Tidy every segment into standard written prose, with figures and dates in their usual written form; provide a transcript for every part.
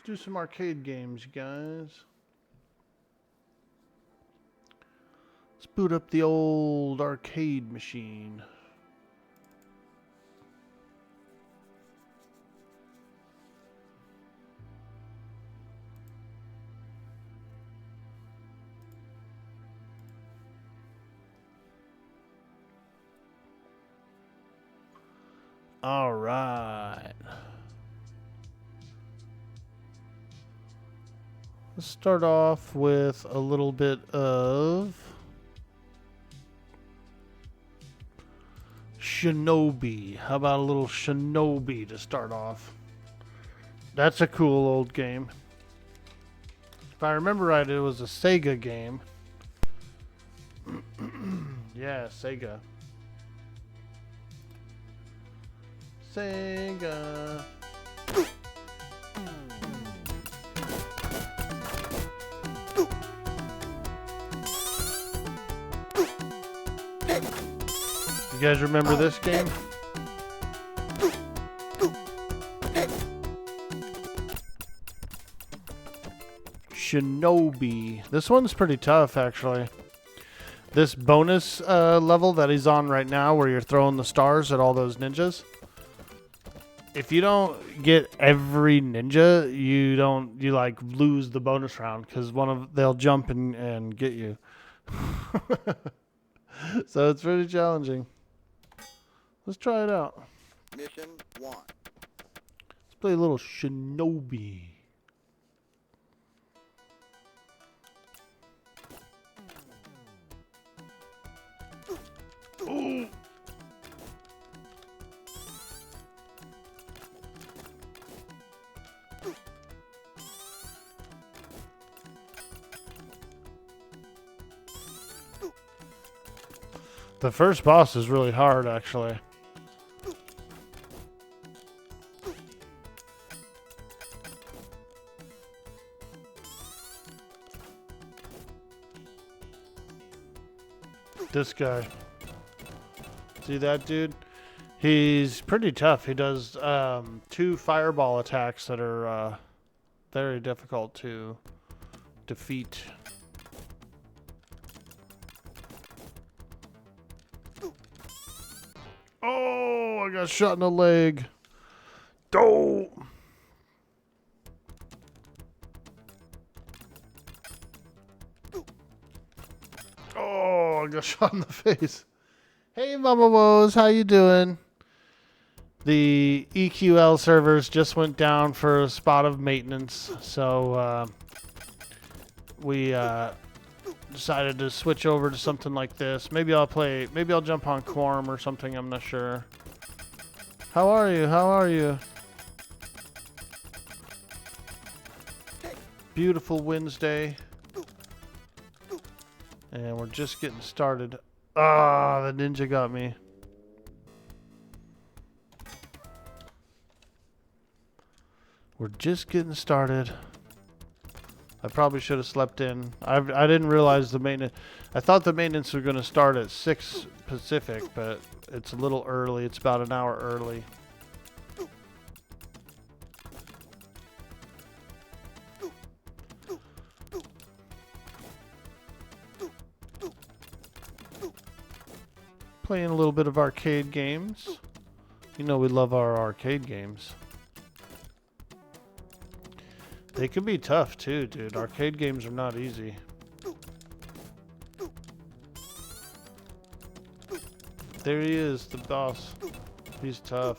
Let's do some arcade games, you guys. Let's boot up the old arcade machine. All right. Let's start off with a little bit of Shinobi. How about a little Shinobi to start off? That's a cool old game. If I remember right, it was a Sega game. Yeah, Sega. Sega. You guys remember this game? Shinobi. This one's pretty tough, actually. This bonus level that he's on right now, where you're throwing the stars at all those ninjas. If you don't get every ninja, you like lose the bonus round because they'll jump and get you. So it's pretty challenging. Let's try it out. Mission 1. Let's play a little Shinobi. Ooh. The first boss is really hard, actually. This guy. See that dude? He's pretty tough. He does 2 fireball attacks that are very difficult to defeat. Oh, I got shot in the leg. Oh. Oh, I got shot in the face. Hey, Mama Woes, how you doing? The EQL servers just went down for a spot of maintenance, so we decided to switch over to something like this. Maybe I'll jump on Quorum or something, I'm not sure. How are you? How are you? Beautiful Wednesday. And we're just getting started. Ah, the ninja got me. We're just getting started. I probably should have slept in. I didn't realize the maintenance. I thought the maintenance was going to start at 6 Pacific, but it's a little early. It's about an hour early. Playing a little bit of arcade games. You know we love our arcade games. They can be tough too, dude. Arcade games are not easy. There he is, the boss. He's tough.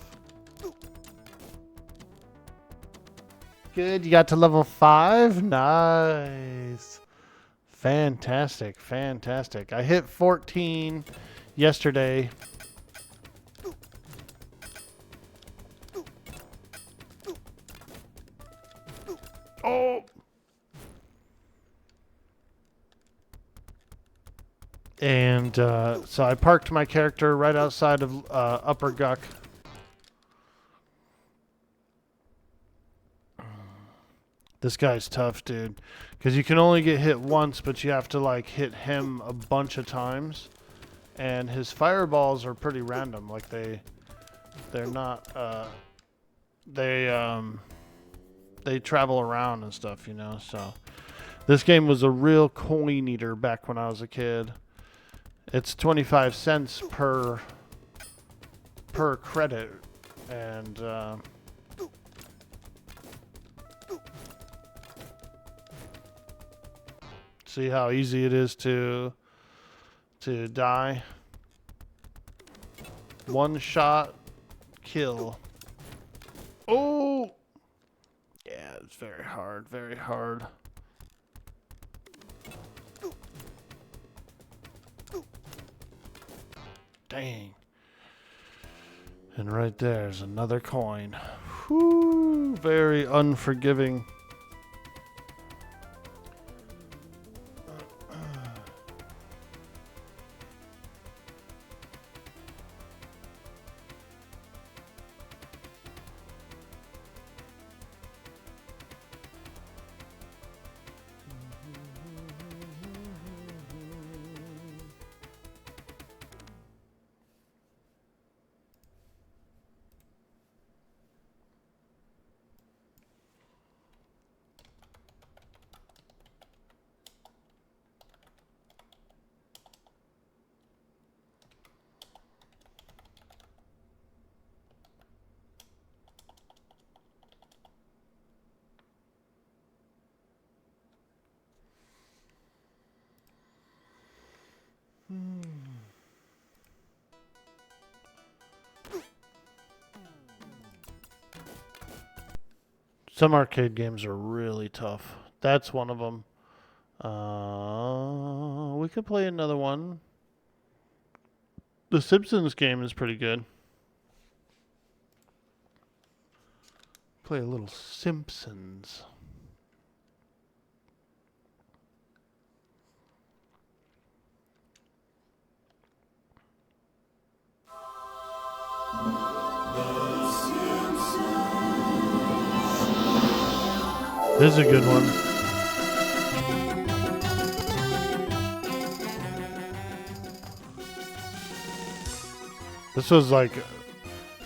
Good, you got to level 5? Nice. Fantastic, fantastic. I hit 14 yesterday. Oh! And so I parked my character right outside of Upper Guck. This guy's tough, dude. Because you can only get hit once, but you have to like hit him a bunch of times. And his fireballs are pretty random. Like they're not they travel around and stuff, you know. So this game was a real coin eater back when I was a kid. It's 25 cents per credit, and see how easy it is to die. One shot kill. Oh, yeah, it's very hard, very hard. Dang. And right there's another coin. Whew, very unforgiving. Some arcade games are really tough. That's one of them. We could play another one. The Simpsons game is pretty good. Play a little Simpsons. This is a good one. This was like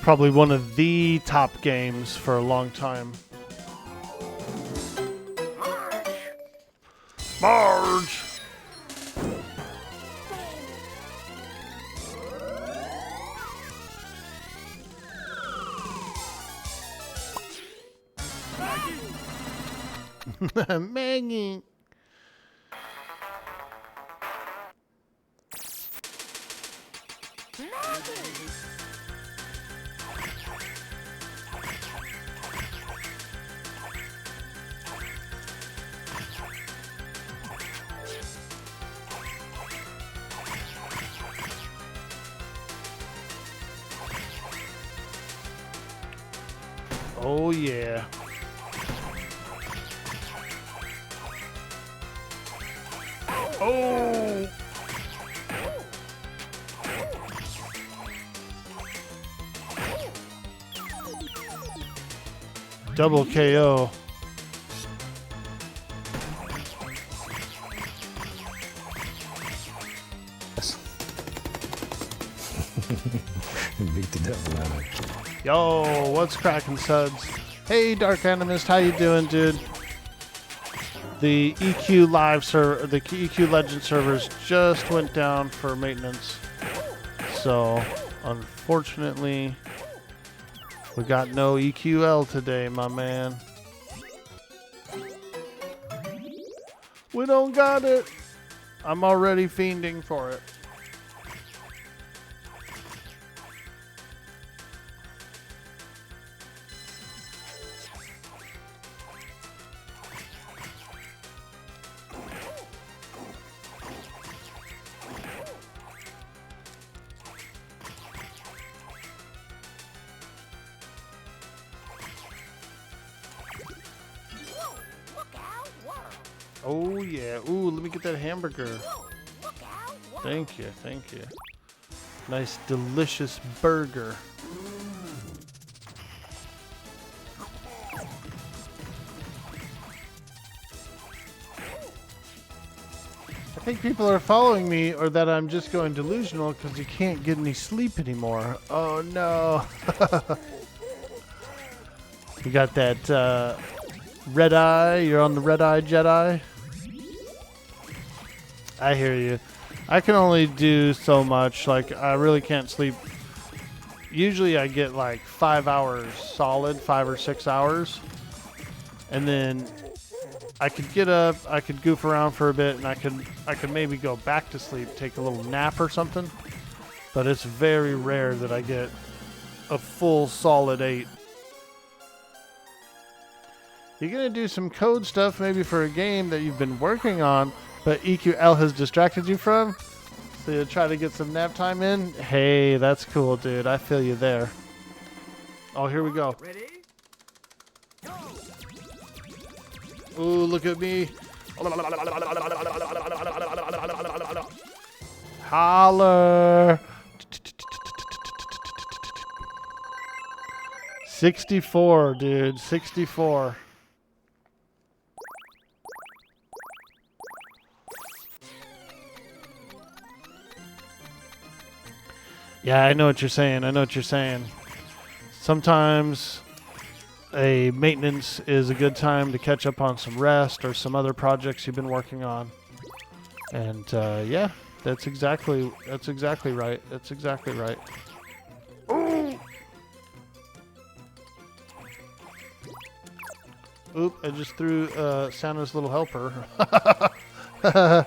probably one of the top games for a long time. Marge! Maggie! Oh yeah. Oh! Double KO. Beat the devil out of it. Yo, what's cracking, suds? Hey, Dark Animist, how you doing, dude? The EQ live server, the EQ Legend servers just went down for maintenance, so unfortunately, we got no EQL today, my man. We don't got it. I'm already fiending for it. Oh yeah, ooh, let me get that hamburger. Thank you, thank you. Nice, delicious burger. I think people are following me, or that I'm just going delusional because you can't get any sleep anymore. Oh no. You got that Red Eye, you're on the Red Eye Jedi. I hear you. I can only do so much. Like, I really can't sleep. Usually I get like 5 hours solid, 5 or 6 hours. And then I could get up, I could goof around for a bit, and I could maybe go back to sleep, take a little nap or something. But it's very rare that I get a full solid 8. You're going to do some code stuff maybe for a game that you've been working on, but EQL has distracted you from? So you try to get some nap time in? Hey, that's cool, dude. I feel you there. Oh, here we go. Ready? Go! Ooh, look at me. Holler. 64, dude. 64. Yeah, I know what you're saying. I know what you're saying. Sometimes a maintenance is a good time to catch up on some rest or some other projects you've been working on. And yeah, that's exactly right. That's exactly right. Ooh. Oop, I just threw Santa's little helper. I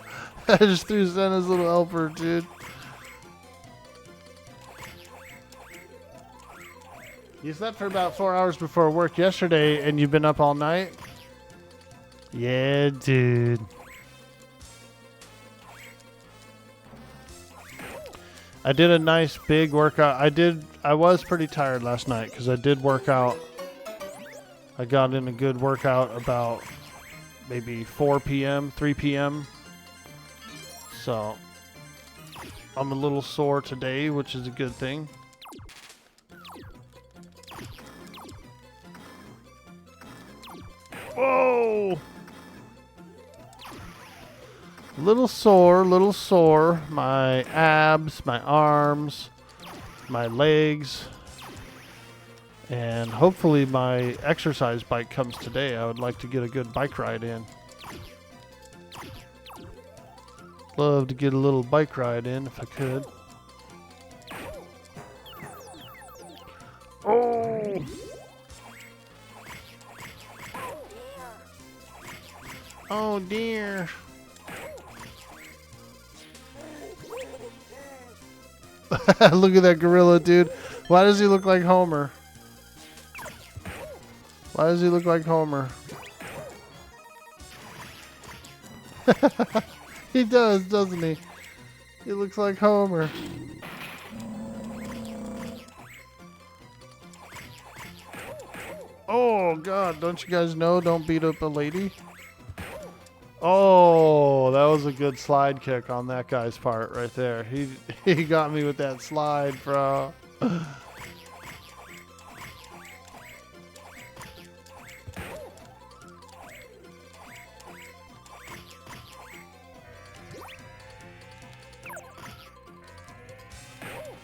just threw Santa's little helper, dude. You slept for about 4 hours before work yesterday, and you've been up all night? Yeah, dude. I did a nice big workout. I was pretty tired last night because I did work out. I got in a good workout about maybe 4 p.m., 3 p.m. So I'm a little sore today, which is a good thing. Whoa! Little sore. My abs, my arms, my legs, and hopefully my exercise bike comes today. I would like to get a good bike ride in. Love to get a little bike ride in if I could. Oh! Oh dear. Look at that gorilla, dude. Why does he look like Homer? Why does he look like Homer? He does, doesn't he? He looks like Homer. Oh God, don't you guys know don't beat up a lady? Oh, that was a good slide kick on that guy's part right there. He got me with that slide, bro.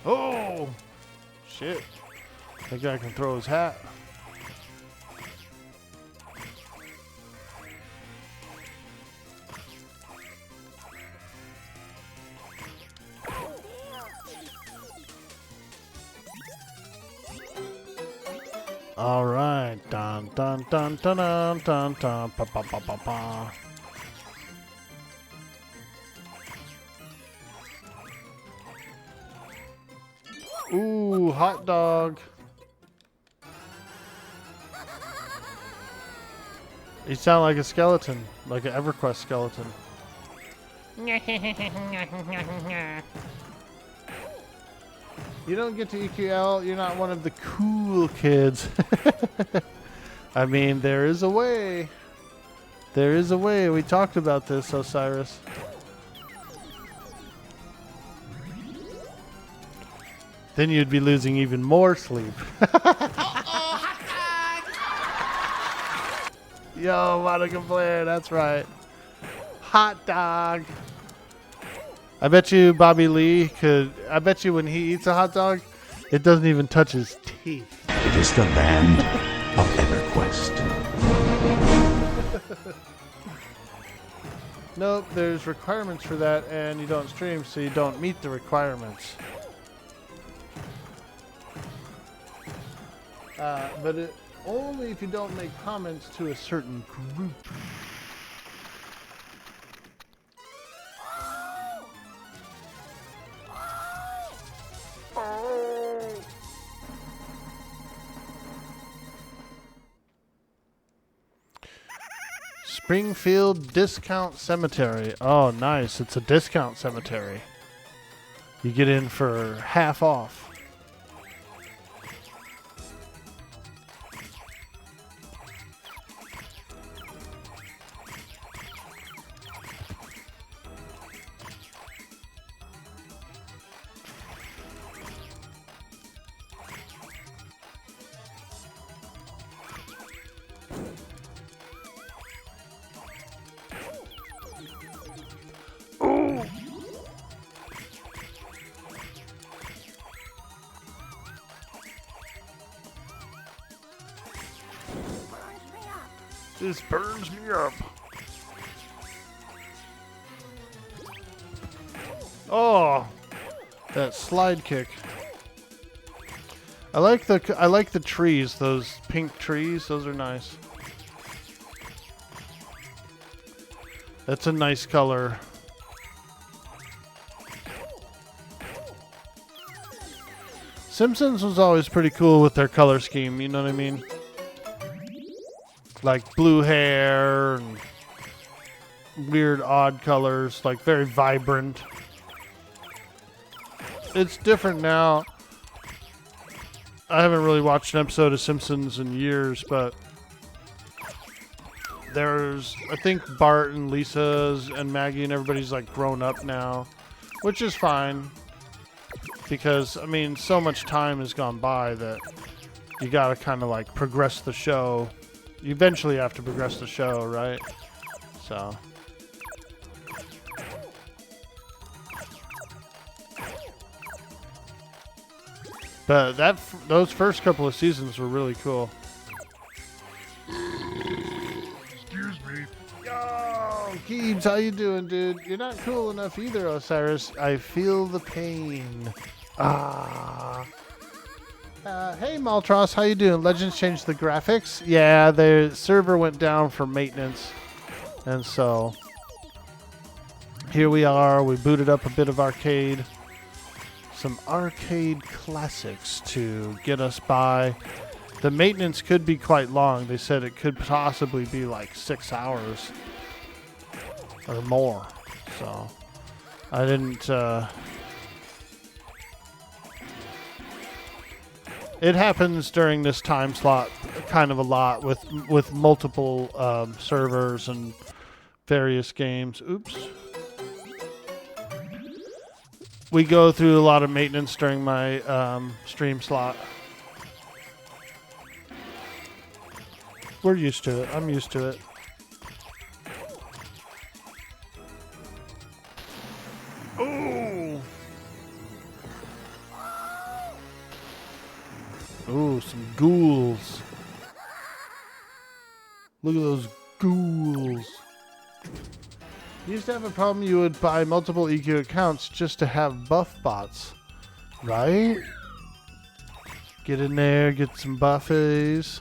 Oh, shit. That guy can throw his hat. All right, dun dun dun dun dun dun dun pa pa pa pa pa. Ooh, hot dog. You sound like a skeleton, like an EverQuest skeleton. You don't get to EQL, you're not one of the cool kids. I mean, there is a way. There is a way. We talked about this, Osiris. Then you'd be losing even more sleep. Yo, Monica Blair, that's right. Hot dog. I bet you Bobby Lee could. I bet you when he eats a hot dog, it doesn't even touch his teeth. It is the land of EverQuest. Nope, there's requirements for that, and you don't stream, so you don't meet the requirements. But only if you don't make comments to a certain group. Springfield Discount Cemetery. Oh, nice. It's a discount cemetery. You get in for half off. This burns me up. Oh, that slide kick. I like the trees. Those pink trees. Those are nice. That's a nice color. Simpsons was always pretty cool with their color scheme. You know what I mean? Like blue hair and weird odd colors, like very vibrant. It's different now. I haven't really watched an episode of Simpsons in years, but there's, I think Bart and Lisa's and Maggie and everybody's like grown up now, which is fine because, I mean, so much time has gone by that you gotta kind of like progress the show. You eventually have to progress the show, right? So. But those first couple of seasons were really cool. Excuse me. Yo, Keebs, how you doing, dude? You're not cool enough either, Osiris. I feel the pain. Ah. Hey, Maltros, how you doing? Legends changed the graphics. Yeah, the server went down for maintenance, and so here we are. We booted up a bit of arcade. Some arcade classics to get us by. The maintenance could be quite long. They said it could possibly be like 6 hours or more. So I didn't... It happens during this time slot kind of a lot with multiple servers and various games. Oops. We go through a lot of maintenance during my stream slot. We're used to it. I'm used to it. Ooh! Ooh, some ghouls. Look at those ghouls. You used to have a problem you would buy multiple EQ accounts just to have buff bots, right? Get in there, get some buffies.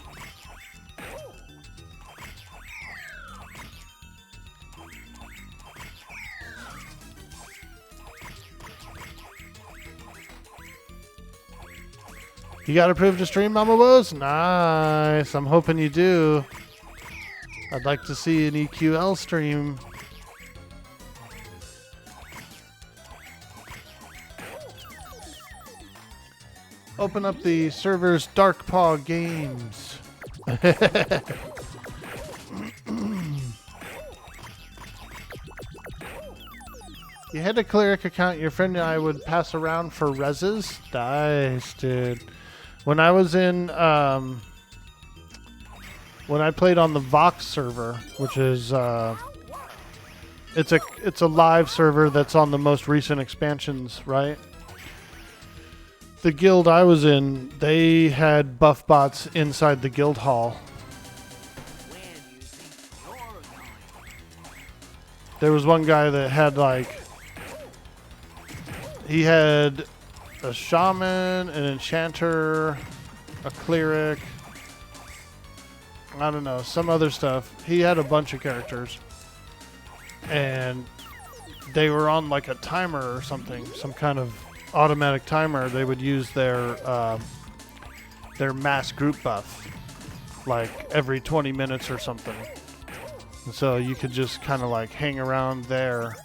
You got approved to stream, Mama Woes? Nice. I'm hoping you do. I'd like to see an EQL stream. Open up the server's Dark Paw Games. You had a cleric account your friend and I would pass around for reses? Nice, dude. When I was in, when I played on the Vox server, which is, it's a live server that's on the most recent expansions, right? The guild I was in, they had buff bots inside the guild hall. There was one guy that had like, he had a shaman, an enchanter, a cleric, I don't know, some other stuff. He had a bunch of characters. And they were on like a timer or something, some kind of automatic timer. They would use their mass group buff like every 20 minutes or something. And so you could just kind of like hang around there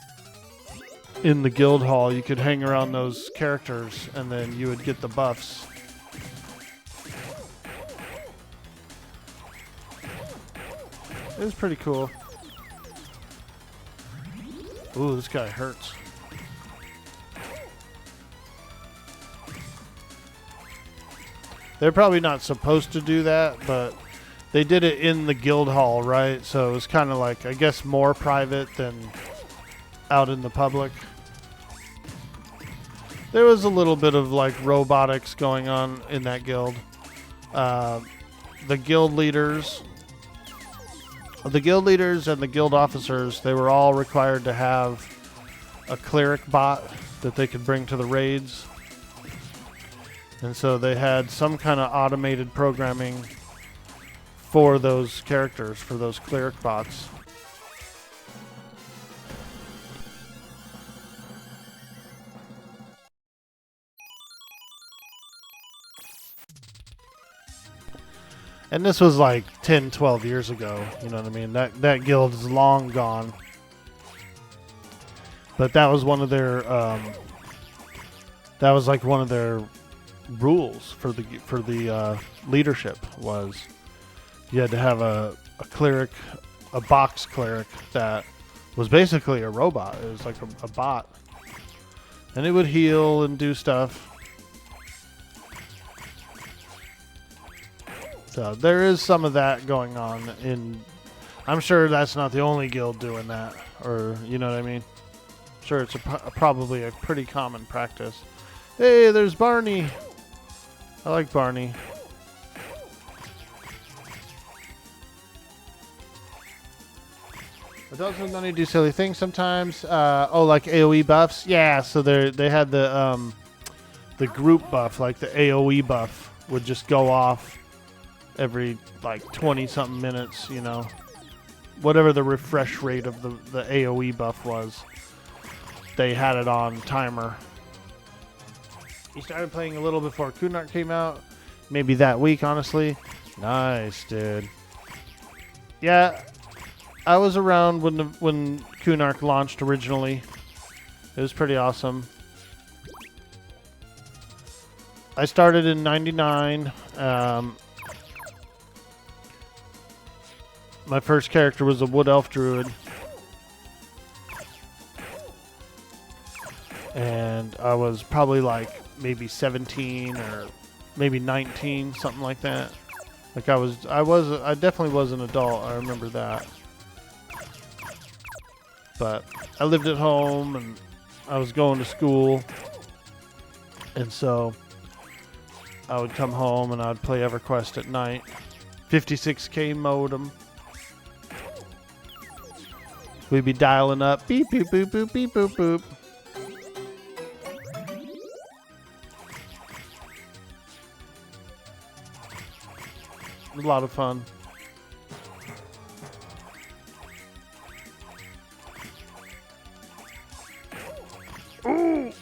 in the guild hall. You could hang around those characters and then you would get the buffs. It was pretty cool. Ooh, this guy hurts. They're probably not supposed to do that, but they did it in the guild hall, right? So it was kind of like, I guess, more private than out in the public. There was a little bit of like robotics going on in that guild. The guild leaders and the guild officers, they were all required to have a cleric bot that they could bring to the raids. And so they had some kind of automated programming for those characters, for those cleric bots. And this was like 10, 12 years ago, you know what I mean? That guild is long gone. But that was one of their, that was like one of their rules for the leadership was you had to have a cleric, a box cleric that was basically a robot. It was like a bot. And it would heal and do stuff. So there is some of that going on in, I'm sure that's not the only guild doing that, or you know what I mean? Sure, it's probably a pretty common practice. Hey, there's Barney. I like Barney. Adults with money do silly things sometimes. Oh, like AoE buffs? Yeah, so they had the group buff, like the AoE buff would just go off every like 20 something minutes, you know, whatever the refresh rate of the AoE buff was. They had it on timer. You started playing a little before Kunark came out, maybe that week, honestly. Nice, dude. Yeah, I was around when Kunark launched originally. It was pretty awesome. I started in '99. My first character was a wood elf druid. And I was probably like maybe 17 or maybe 19, something like that. Like I definitely was an adult. I remember that. But I lived at home and I was going to school. And so I would come home and I'd play EverQuest at night. 56K modem. We'd be dialing up. Beep, boop, boop, boop, beep, boop, boop. It was a lot of fun. Ooh.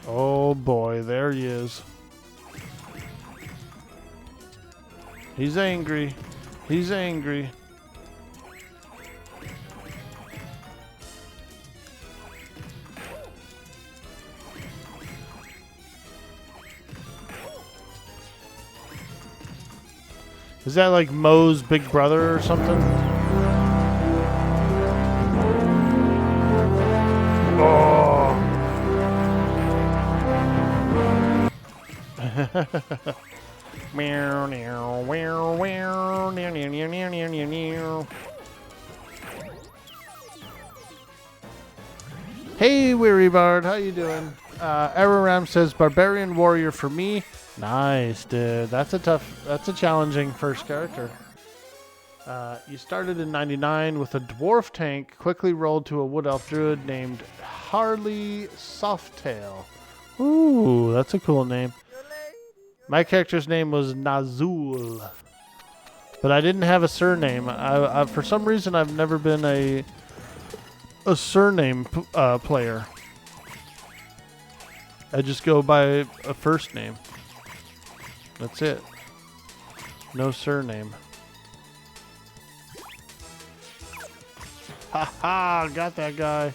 Oh boy, there he is. He's angry. He's angry. Is that like Moe's big brother or something? Oh. Meow, meow, meow, meow, meow, meow, meow, meow, meow, meow. Hey, Weary Bard, how you doing? Araram says Barbarian Warrior for me. Nice, dude. That's a challenging first character. You started in 99 with a dwarf tank, quickly rolled to a wood elf druid named Harley Softail. Ooh, that's a cool name. My character's name was Nazul, but I didn't have a surname. For some reason, I've never been a surname player. I just go by a first name. That's it. No surname. Ha ha! Got that guy.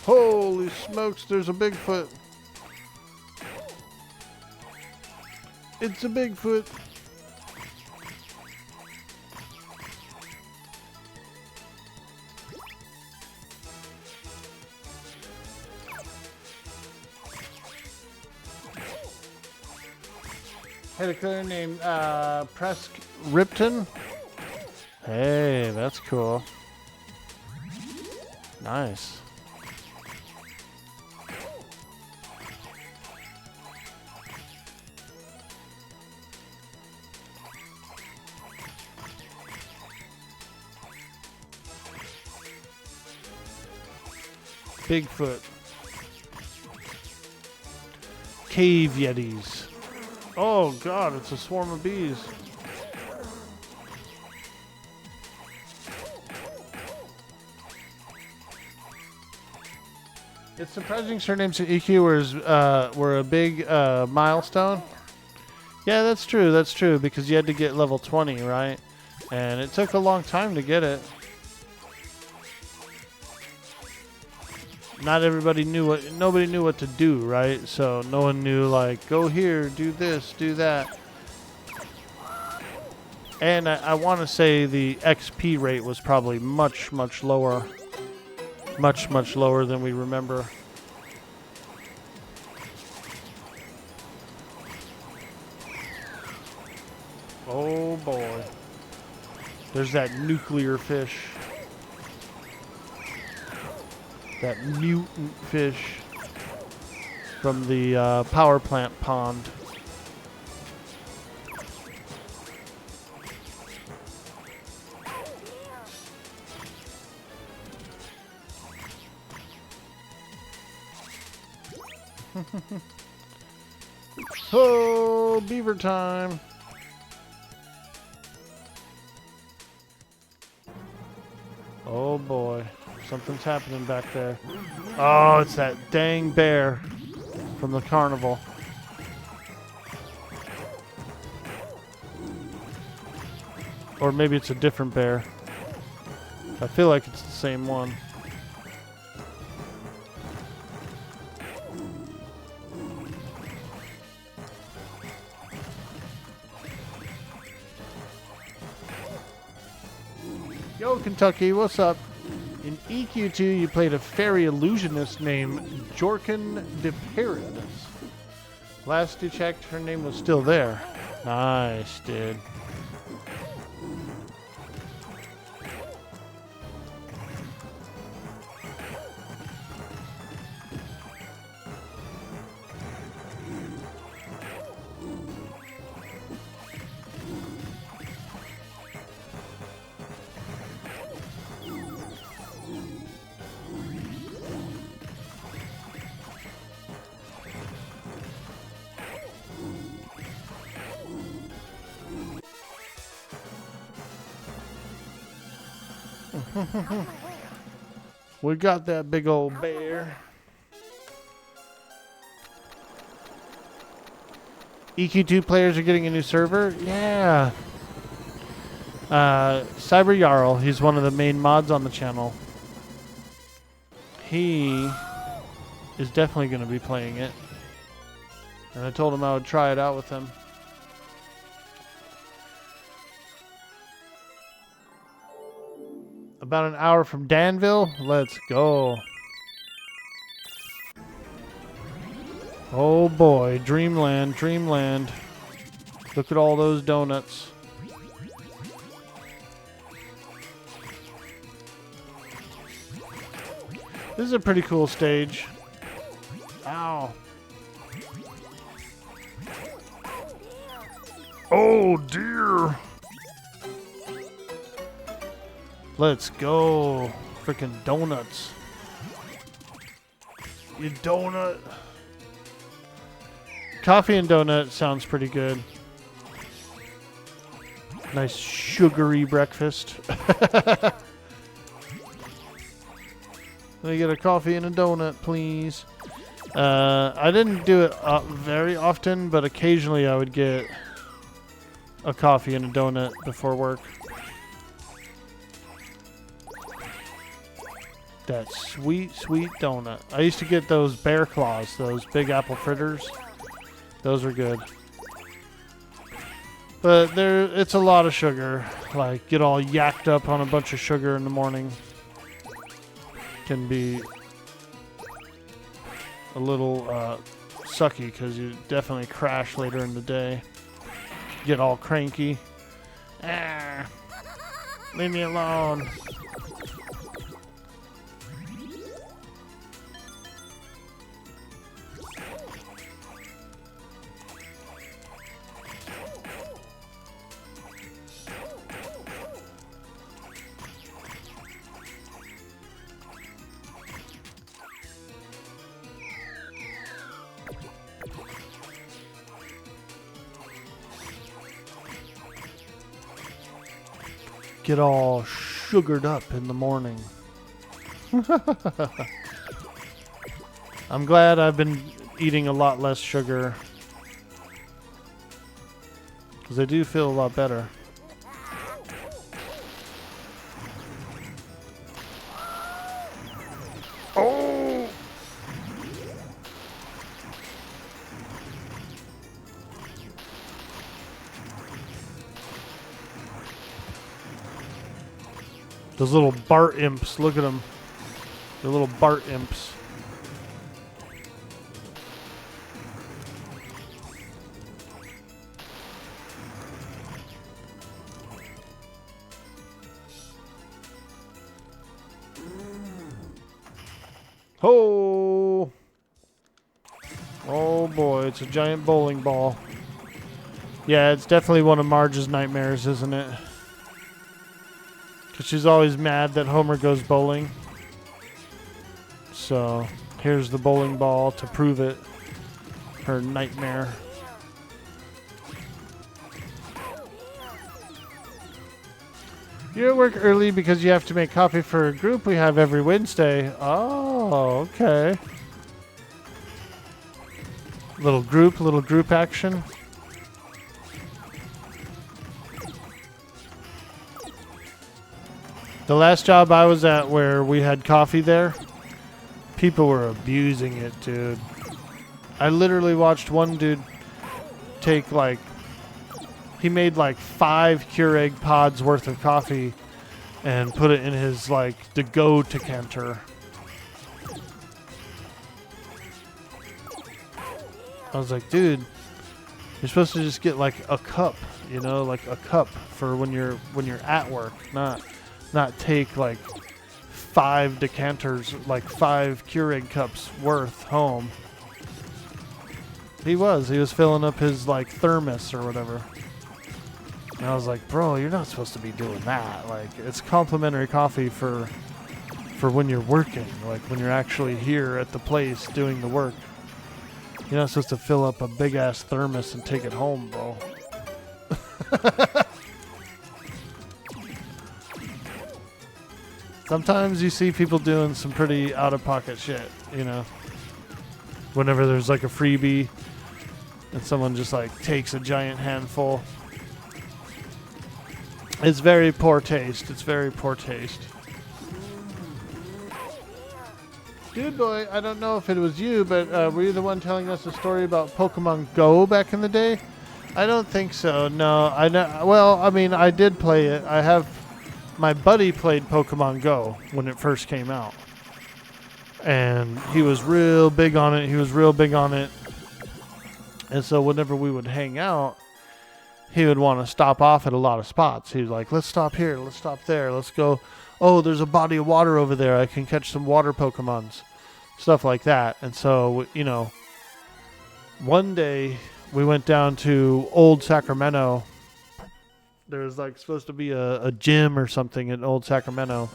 Holy smokes, there's a Bigfoot. It's a Bigfoot. Had a killer named Presk Ripton. Hey, that's cool. Nice. Bigfoot. Cave Yetis. Oh god, it's a swarm of bees. It's surprising surnames in EQ were a big milestone. Yeah, that's true. That's true because you had to get level 20, right? And it took a long time to get it. Not everybody knew nobody knew what to do, right? So no one knew like, go here, do this, do that. And I want to say the XP rate was probably much, much lower. Much, much lower than we remember. Oh boy. There's that nuclear fish. That mutant fish from the power plant pond. Oh, beaver time. Oh boy. Something's happening back there. Oh, it's that dang bear from the carnival. Or maybe it's a different bear. I feel like it's the same one. Yo, Kentucky, what's up? In EQ2, you played a fairy illusionist named Jorkin de Paradis. Last you checked, her name was still there. Nice, dude. We got that big old bear. EQ2 players are getting a new server? Yeah. Cyber Jarl, he's one of the main mods on the channel. He is definitely going to be playing it. And I told him I would try it out with him. About an hour from Danville. Let's go. Oh boy, Dreamland, Dreamland. Look at all those donuts. This is a pretty cool stage. Ow. Oh dear. Let's go. Freaking donuts. You donut. Coffee and donut sounds pretty good. Nice sugary breakfast. Let me get a coffee and a donut, please. I didn't do it very often, but occasionally I would get a coffee and a donut before work. That sweet, sweet donut. I used to get those bear claws, those big apple fritters. Those are good. But it's a lot of sugar. Like, get all yacked up on a bunch of sugar in the morning. Can be a little sucky because you definitely crash later in the day. Get all cranky. Ah, leave me alone. Get all sugared up in the morning. I'm glad I've been eating a lot less sugar, because I do feel a lot better. Oh. Those little Bart imps, look at them. They're little Bart imps. Oh! Oh boy, it's a giant bowling ball. Yeah, it's definitely one of Marge's nightmares, isn't it? Because she's always mad that Homer goes bowling. So, here's the bowling ball to prove it. Her nightmare. You're at work early because you have to make coffee for a group we have every Wednesday. Oh, okay. Little group action. The last job I was at where we had coffee there, people were abusing it, dude. I literally watched one dude take he made 5 Keurig pods worth of coffee and put it in his to-go decanter. I was like, dude, you're supposed to just get a cup, a cup for when you're at work, not take 5 decanters, 5 Keurig cups worth home. He was filling up his thermos or whatever. And I was like, bro, you're not supposed to be doing that. It's complimentary coffee for when you're working, when you're actually here at the place doing the work. You're not supposed to fill up a big ass thermos and take it home, bro. Sometimes you see people doing some pretty out-of-pocket shit, Whenever there's a freebie and someone just takes a giant handful. It's very poor taste. It's very poor taste. Dude boy, I don't know if it was you, but were you the one telling us a story about Pokemon Go back in the day? I don't think so. No, I know. Well, I mean, I did play it. My buddy played Pokemon Go when it first came out. And he was real big on it. And so whenever we would hang out, he would want to stop off at a lot of spots. He was like, let's stop here, let's stop there, let's go. Oh, there's a body of water over there. I can catch some water Pokemons. Stuff like that. And so, you know, one day we went down to Old Sacramento. There was like supposed to be a gym or something in Old Sacramento.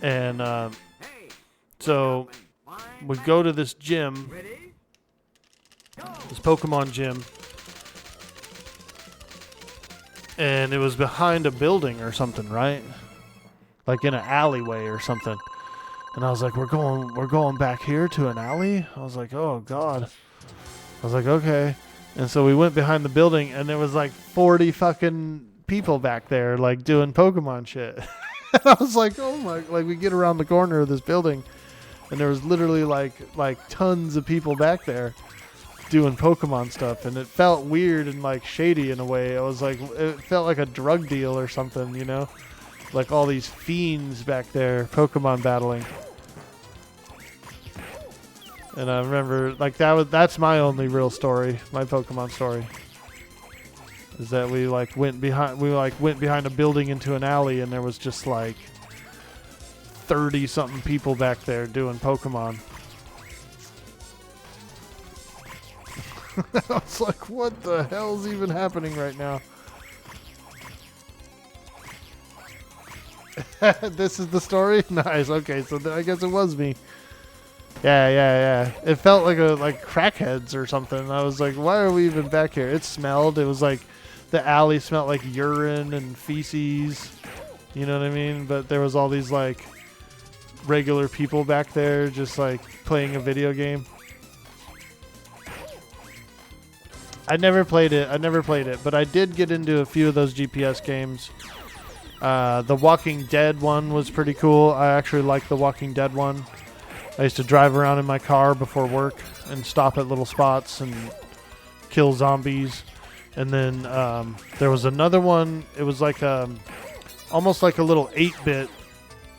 And so we go to this gym, this Pokemon gym. And it was behind a building or something, right? Like in an alleyway or something. And I was like, we're going back here to an alley? I was like, oh God. I was like, okay. And so we went behind the building and there was like 40 fucking people back there like doing Pokemon shit. And I was like, oh my, like we get around the corner of this building and there was literally like tons of people back there doing Pokemon stuff, and it felt weird and like shady in a way. It was like, it felt like a drug deal or something, you know, like all these fiends back there Pokemon battling. And I remember like that's my only real story, my Pokemon story, is that we went behind a building into an alley and there was just like 30 something people back there doing Pokemon. I was like, what the hell's even happening right now? This is the story? Nice. Okay, so I guess it was me. Yeah. It felt like crackheads or something. I was like, why are we even back here? It smelled. It was like the alley smelled like urine and feces. You know what I mean? But there was all these like regular people back there just like playing a video game. I never played it, but I did get into a few of those GPS games. The Walking Dead one was pretty cool. I actually liked the Walking Dead one. I used to drive around in my car before work and stop at little spots and kill zombies. And then there was another one. It was like almost like a little 8-bit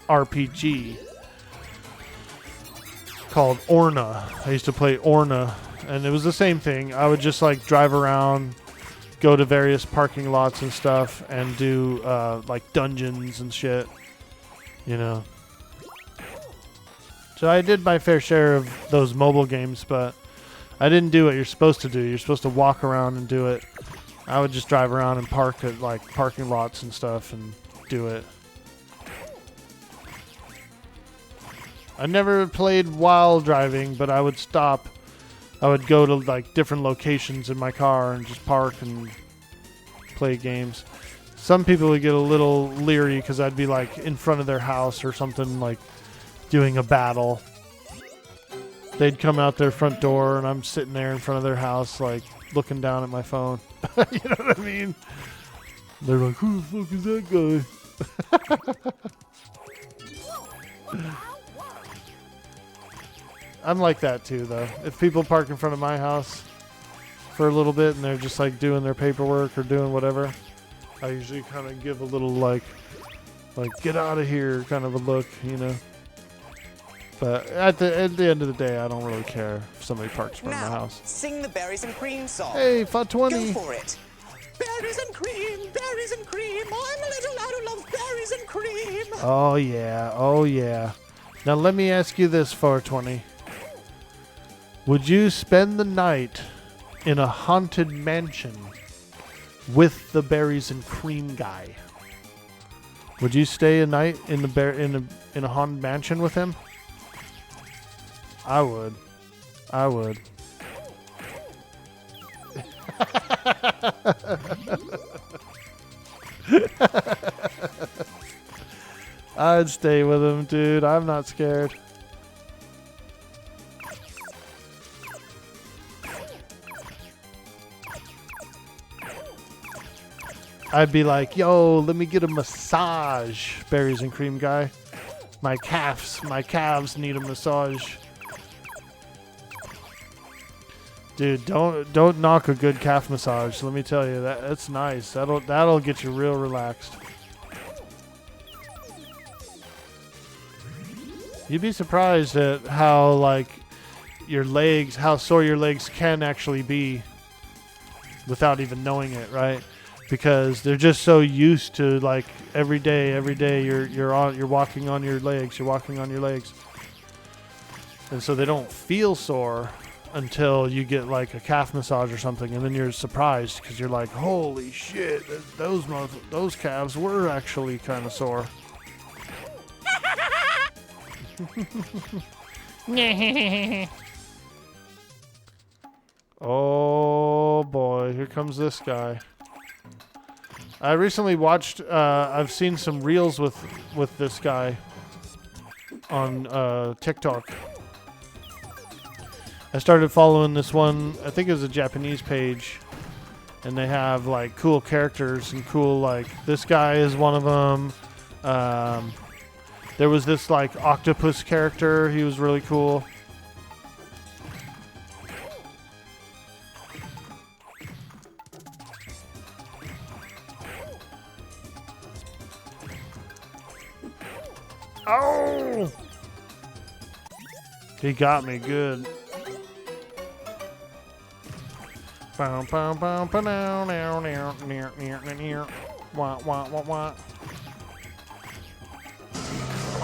RPG called Orna. I used to play Orna. And it was the same thing. I would just like drive around, go to various parking lots and stuff, and do like dungeons and shit, you know. So I did my fair share of those mobile games, but I didn't do what you're supposed to do. You're supposed to walk around and do it. I would just drive around and park at like parking lots and stuff and do it. I never played while driving, but I would stop. I would go to like different locations in my car and just park and play games. Some people would get a little leery because I'd be like in front of their house or something, like doing a battle. They'd come out their front door and I'm sitting there in front of their house like looking down at my phone. You know what I mean? They're like, who the fuck is that guy? I'm like that too, though. If people park in front of my house for a little bit and they're just like doing their paperwork or doing whatever, I usually kind of give a little like get out of here kind of a look, you know. But at the end of the day, I don't really care if somebody parks in front of my house. Sing the berries and cream song. Hey, FUT20. Go for it. Berries and cream, berries and cream. I'm a little lad who loves berries and cream. Oh yeah. Now let me ask you this, 420. Would you spend the night in a haunted mansion with the berries and cream guy? Would you stay a night in a haunted mansion with him? I would. I'd stay with him, dude. I'm not scared. I'd be like, yo, let me get a massage, berries and cream guy. My calves need a massage. Dude, don't knock a good calf massage. Let me tell you, that's nice. That'll get you real relaxed. You'd be surprised at how like how sore your legs can actually be without even knowing it, right? Because they're just so used to like every day you're walking on your legs, and so they don't feel sore until you get like a calf massage or something, and then you're surprised because you're like, holy shit, those calves were actually kind of sore. Oh boy, here comes this guy. I recently watched, I've seen some reels with this guy on TikTok. I started following this one, I think it was a Japanese page, and they have like cool characters and cool, like, this guy is one of them. There was this like octopus character, he was really cool. Oh! He got me good. Wah, wah, wah.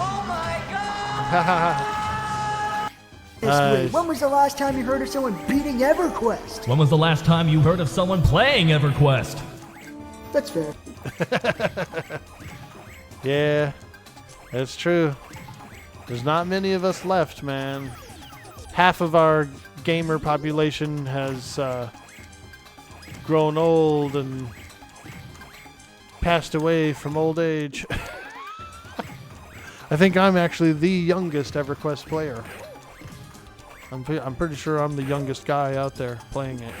Oh my god! Nice. When was the last time you heard of someone beating EverQuest? When was the last time you heard of someone playing EverQuest? That's fair. Yeah, that's true. There's not many of us left, man. Half of our gamer population has grown old and passed away from old age. I think I'm actually the youngest EverQuest player. I'm pretty sure I'm the youngest guy out there playing it.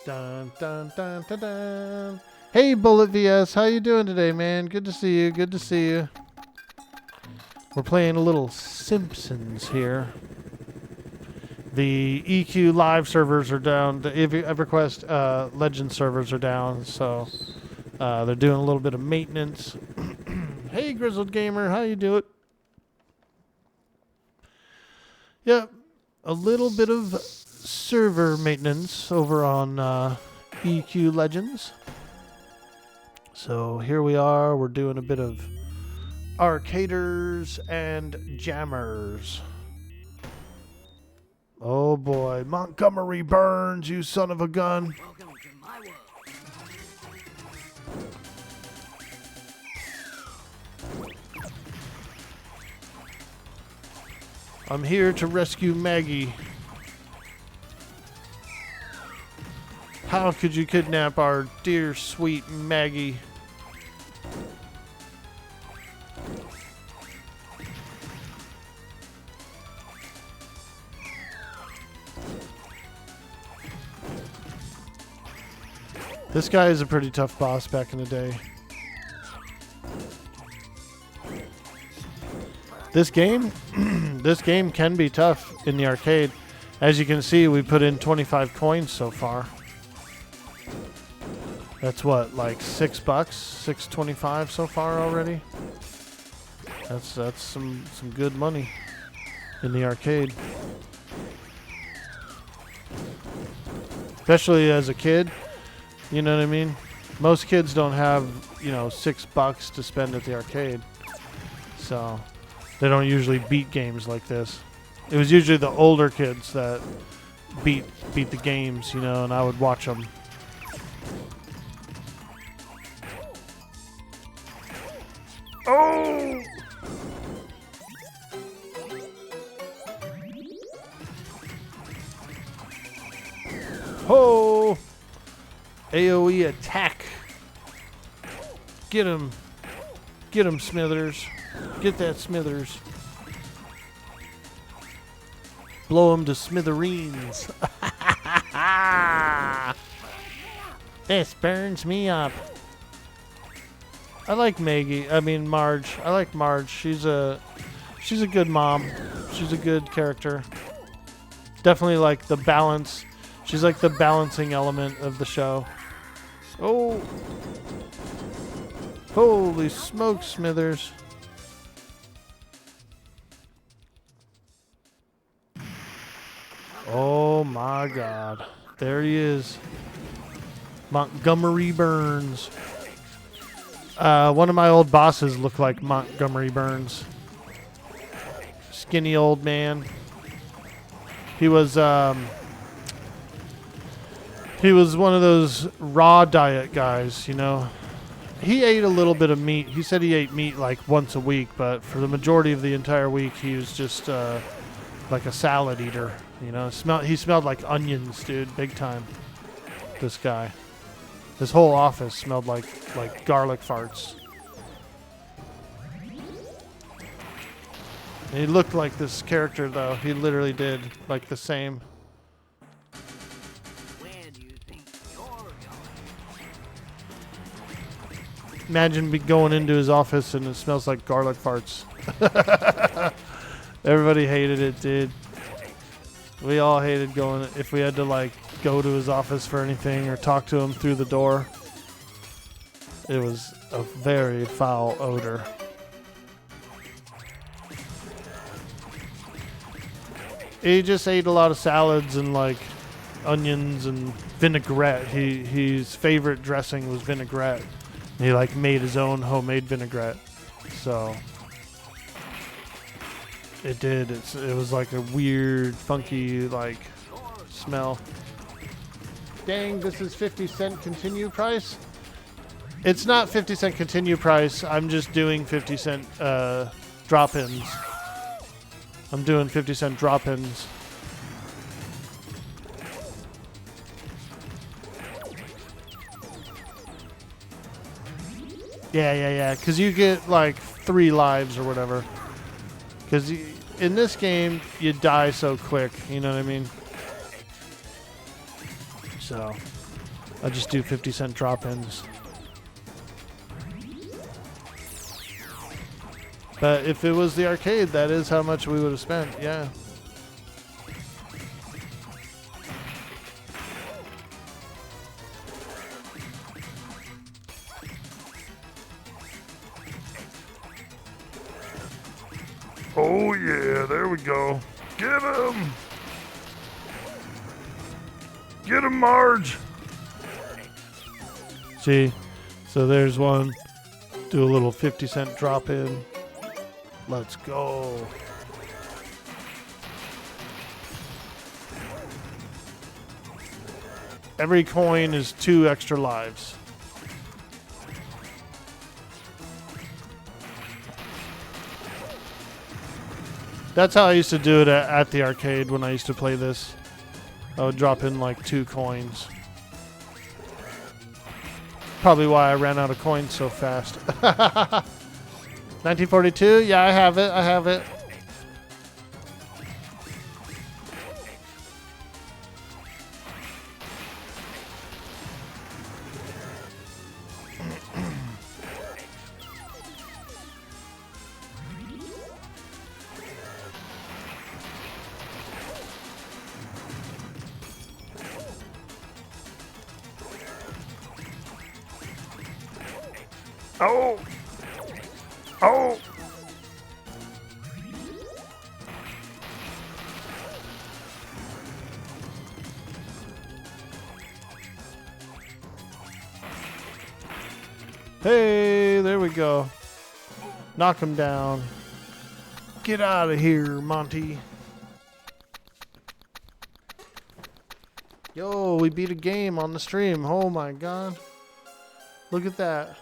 Dun, dun, dun, dun, dun. Hey, Bullet VS, how you doing today, man? Good to see you. Good to see you. We're playing a little Simpsons here. The EQ live servers are down. The EverQuest Legend servers are down, so they're doing a little bit of maintenance. Hey, Grizzled Gamer, how you doing? Yep, a little bit of server maintenance over on EQ Legends. So here we are. We're doing a bit of arcaders and jammers. Oh boy, Montgomery Burns, you son of a gun. I'm here to rescue Maggie. How could you kidnap our dear sweet Maggie? This guy is a pretty tough boss back in the day. This game, this game can be tough in the arcade. As you can see, we put in 25 coins so far. That's what, like $6, $6.25 so far already. That's some good money in the arcade. Especially as a kid, you know what I mean? Most kids don't have, you know, $6 to spend at the arcade. So they don't usually beat games like this. It was usually the older kids that beat the games, you know, and I would watch them. Oh! Ho! AoE attack. Get him. Get him, Smithers. Get that Smithers. Blow him to smithereens. This burns me up. I like Maggie. I mean Marge. I like Marge. She's a good mom. She's a good character. Definitely like the balance. She's like the balancing element of the show. Oh. Holy smoke, Smithers. Oh my God. There he is. Montgomery Burns. One of my old bosses looked like Montgomery Burns. Skinny old man. He was one of those raw diet guys, you know. He ate a little bit of meat. He said he ate meat like once a week, but for the majority of the entire week, he was just like a salad eater. You know, he smelled like onions, dude, big time. This guy. His whole office smelled like garlic farts. And he looked like this character, though. He literally did, like the same. Imagine going into his office and it smells like garlic farts. Everybody hated it, dude. We all hated going, if we had to like go to his office for anything or talk to him through the door. It was a very foul odor. He just ate a lot of salads and like onions and vinaigrette. His favorite dressing was vinaigrette. He like made his own homemade vinaigrette. So it did. It was like a weird, funky like smell. Dang, this is 50-cent continue price? It's not 50-cent continue price. I'm just doing 50-cent drop-ins. I'm doing 50-cent drop-ins. Yeah. Because you get like 3 lives or whatever. Because in this game, you die so quick. You know what I mean? So, I just do 50-cent drop-ins. But if it was the arcade, that is how much we would have spent, yeah. Oh yeah, there we go. Get him! Get him, Marge! See? So there's one. Do a little 50-cent drop-in. Let's go. Every coin is 2 extra lives. That's how I used to do it at the arcade when I used to play this. I would drop in like 2 coins. Probably why I ran out of coins so fast. 1942? Yeah, I have it. Oh! Oh! Hey, there we go. Knock him down. Get out of here, Monty. Yo, we beat a game on the stream. Oh my god. Look at that.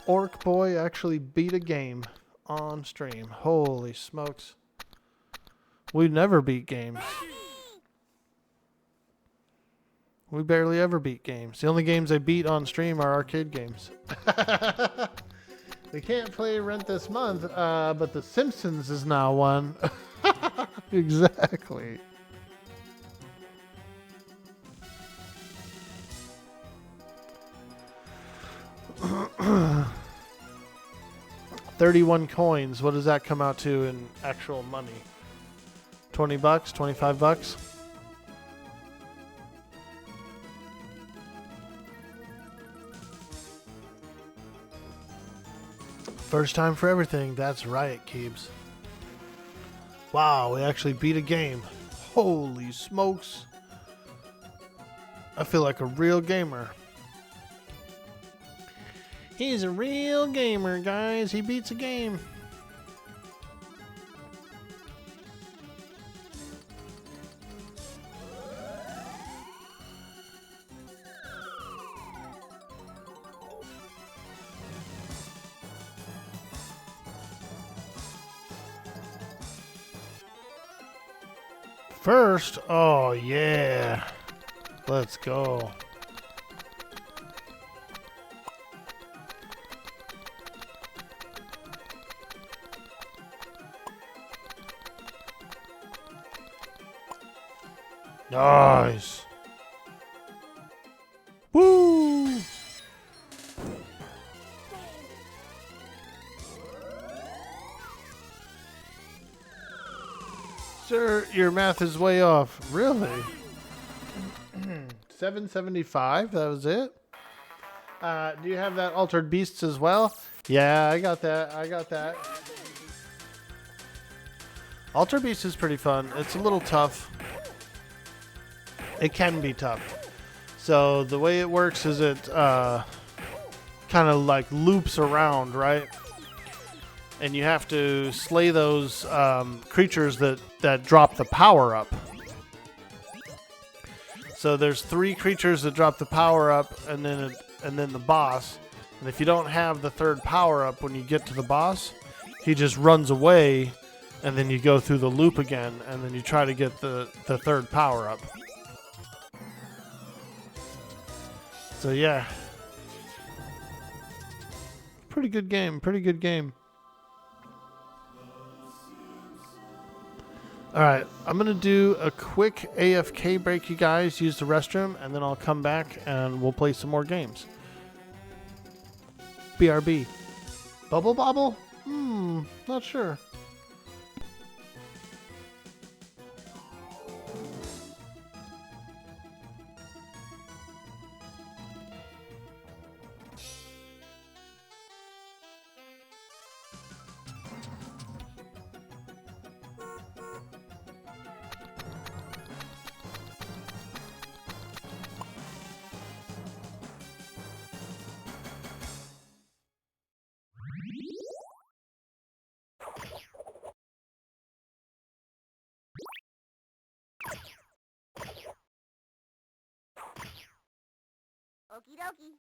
Orkboy actually beat a game on stream. Holy smokes. We never beat games. We barely ever beat games. The only games I beat on stream are arcade games. We can't play Rent this month, but The Simpsons is now one. Exactly. $31 coins. What does that come out to in actual money? $20, $25? First time for everything. That's right, Keebs. Wow, we actually beat a game. Holy smokes. I feel like a real gamer. He's a real gamer, guys. He beats a game. First, oh yeah. Let's go. Nice. Woo! Sir, your math is way off. Really? 775? That was it? Do you have that Altered Beasts as well? Yeah, I got that. I got that. Altered Beast is pretty fun. It's a little tough. It can be tough. So the way it works is it kind of like loops around, right? And you have to slay those creatures that drop the power up. So there's 3 creatures that drop the power up, and then the boss. And if you don't have the 3rd power up when you get to the boss, he just runs away, and then you go through the loop again, and then you try to get the 3rd power up. So yeah, pretty good game. Pretty good game. All right, I'm going to do a quick AFK break, you guys. Use the restroom, and then I'll come back and we'll play some more games. BRB. Bubble Bobble? Not sure. Okie dokie.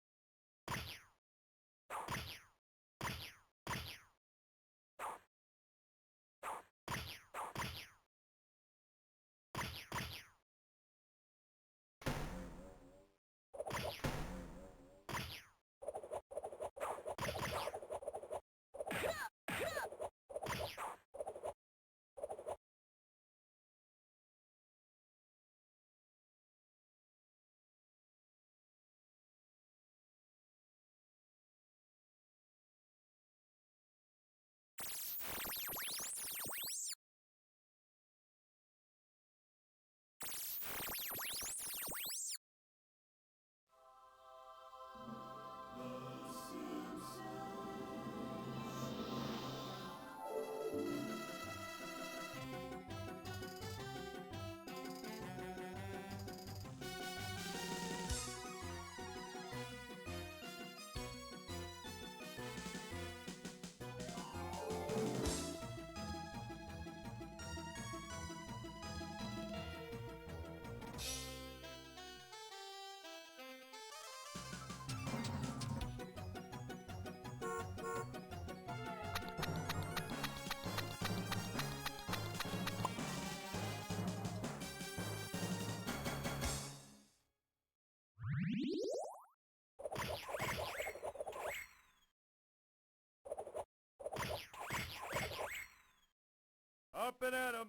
Up and at 'em.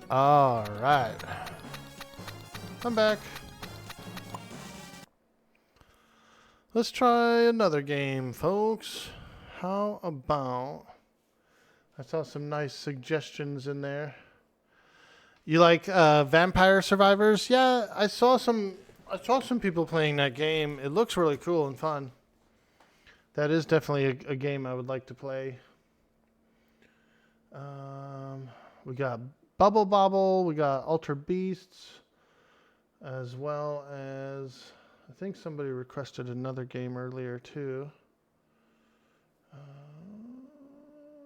All right. I'm back. Let's try another game, folks. How about... I saw some nice suggestions in there. You like Vampire Survivors? Yeah, I saw some people playing that game. It looks really cool and fun. That is definitely a game I would like to play. We got Bubble Bobble. We got Alter Beasts. As well as... I think somebody requested another game earlier, too.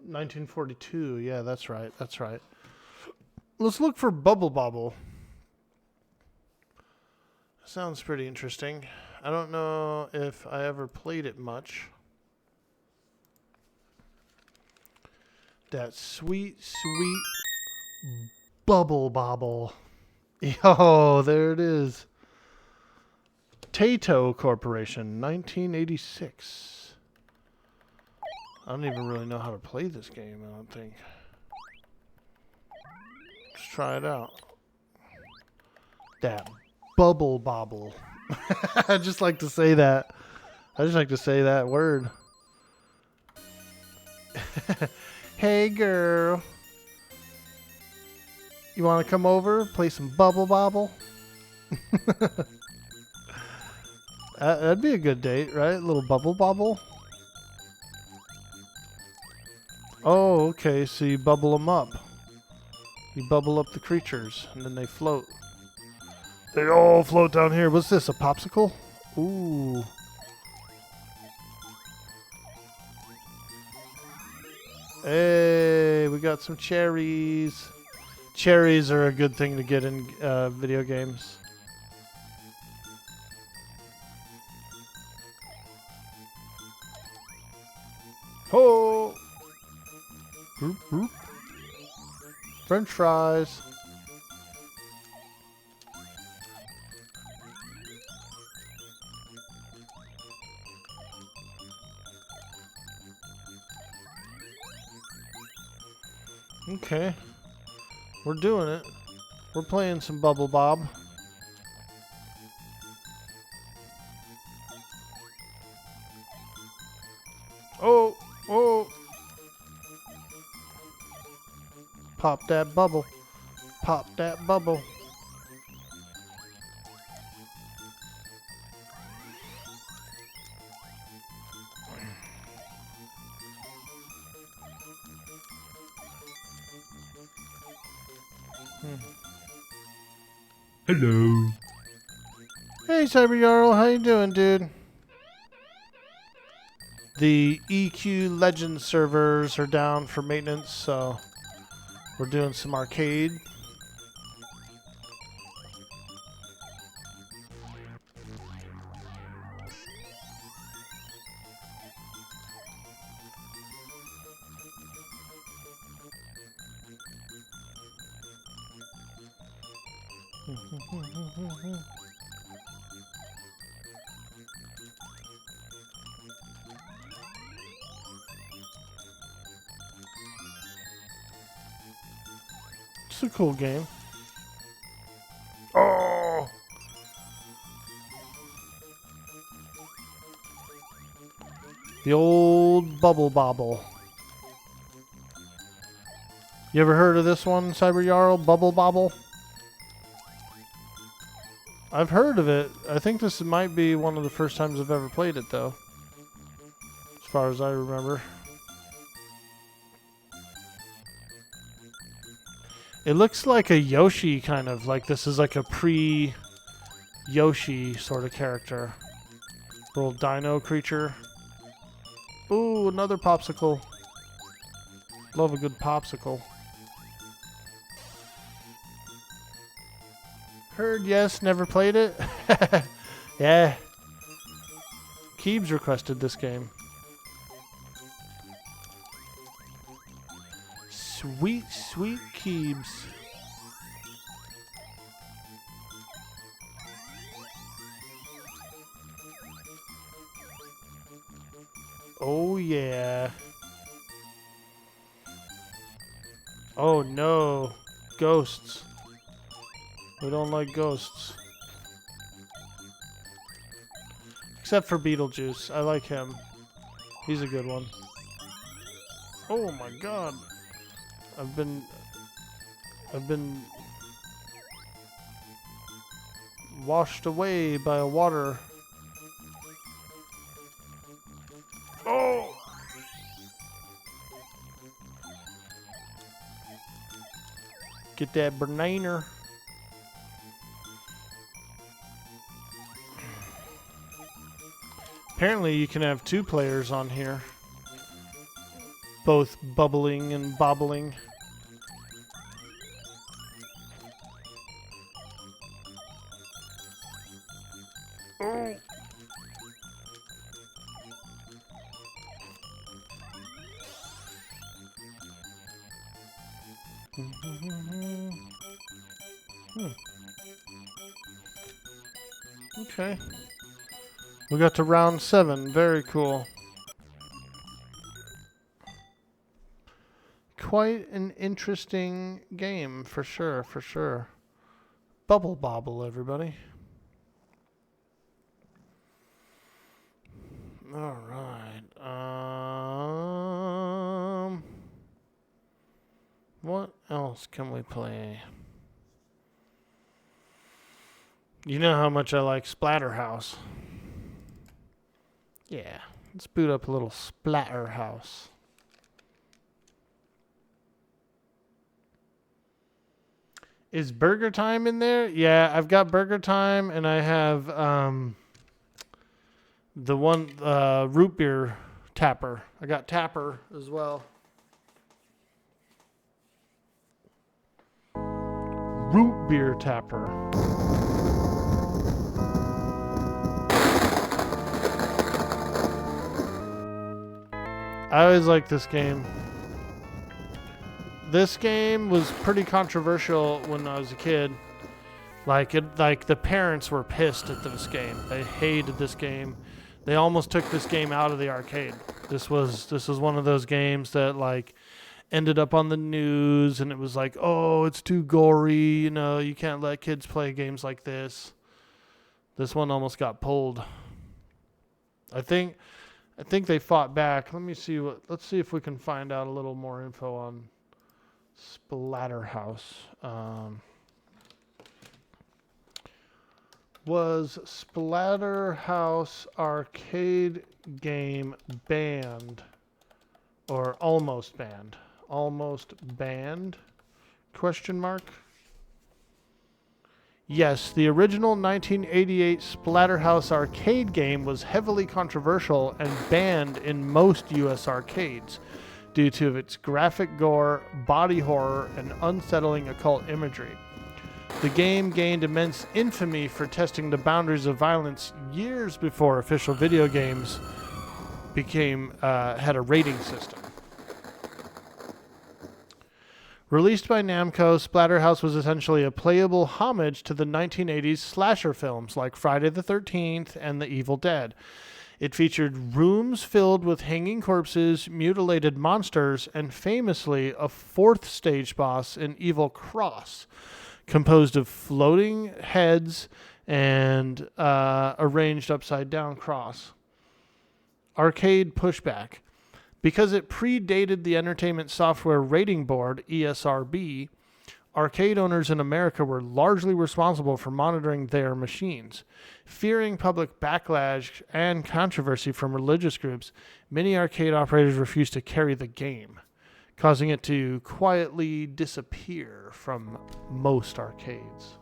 1942. Yeah, that's right. That's right. Let's look for Bubble Bobble. Sounds pretty interesting. I don't know if I ever played it much. That sweet, sweet Bubble Bobble. Yo, there it is. Tato Corporation, 1986. I don't even really know how to play this game, I don't think. Let's try it out. That Bubble Bobble. I just like to say that. I just like to say that word. Hey, girl. You want to come over, play some Bubble Bobble? That'd be a good date, right? A little Bubble Bobble. Oh, okay. So you bubble them up. You bubble up the creatures, and then they float. They all float down here. What's this, a popsicle? Ooh. Hey, we got some cherries. Cherries are a good thing to get in video games. Ho! Boop, boop. French fries. Okay. We're doing it. We're playing some Bubble Bob. Oh! Oh! Pop that bubble. Pop that bubble. Hello. Hey, Cyber Jarl, how you doing, dude? The EQ Legends servers are down for maintenance, so we're doing some arcade. It's a cool game. Oh! The old Bubble Bobble. You ever heard of this one, Cyber Jarl? Bubble Bobble? I've heard of it. I think this might be one of the first times I've ever played it, though. As far as I remember. It looks like a Yoshi, kind of. Like this is like a pre-Yoshi sort of character. Little dino creature. Ooh, another popsicle. Love a good popsicle. Heard yes, never played it. Yeah. Keebs requested this game. Sweet, sweet Keebs. Oh yeah. Oh no. Ghosts. We don't like ghosts. Except for Beetlejuice. I like him. He's a good one. Oh my god. I've been washed away by a water. Oh! Get that banana. Apparently you can have 2 players on here. Both bubbling and bobbling. Oh! Okay. We got to round 7. Very cool. Quite an interesting game, for sure, for sure. Bubble bobble, everybody. All right. What else can we play? You know how much I like Splatterhouse. Yeah, let's boot up a little Splatterhouse. Is Burger Time in there? Yeah, I've got Burger Time, and I have the one root beer Tapper. I got Tapper as well. Root beer Tapper. I always liked this game. This game was pretty controversial when I was a kid. Like the parents were pissed at this game. They hated this game. They almost took this game out of the arcade. This was one of those games that like ended up on the news, and it was like, oh, it's too gory. You know, you can't let kids play games like this. This one almost got pulled. I think they fought back. Let's see if we can find out a little more info on Splatterhouse. Was Splatterhouse arcade game banned or almost banned? Almost banned? Question mark. Yes, the original 1988 Splatterhouse arcade game was heavily controversial and banned in most US arcades due to its graphic gore, body horror, and unsettling occult imagery. The game gained immense infamy for testing the boundaries of violence years before official video games had a rating system. Released by Namco, Splatterhouse was essentially a playable homage to the 1980s slasher films like Friday the 13th and The Evil Dead. It featured rooms filled with hanging corpses, mutilated monsters, and famously a 4th stage boss, an evil cross, composed of floating heads and arranged upside down cross. Arcade pushback. Because it predated the Entertainment Software Rating Board, ESRB, arcade owners in America were largely responsible for monitoring their machines. Fearing public backlash and controversy from religious groups, many arcade operators refused to carry the game, causing it to quietly disappear from most arcades.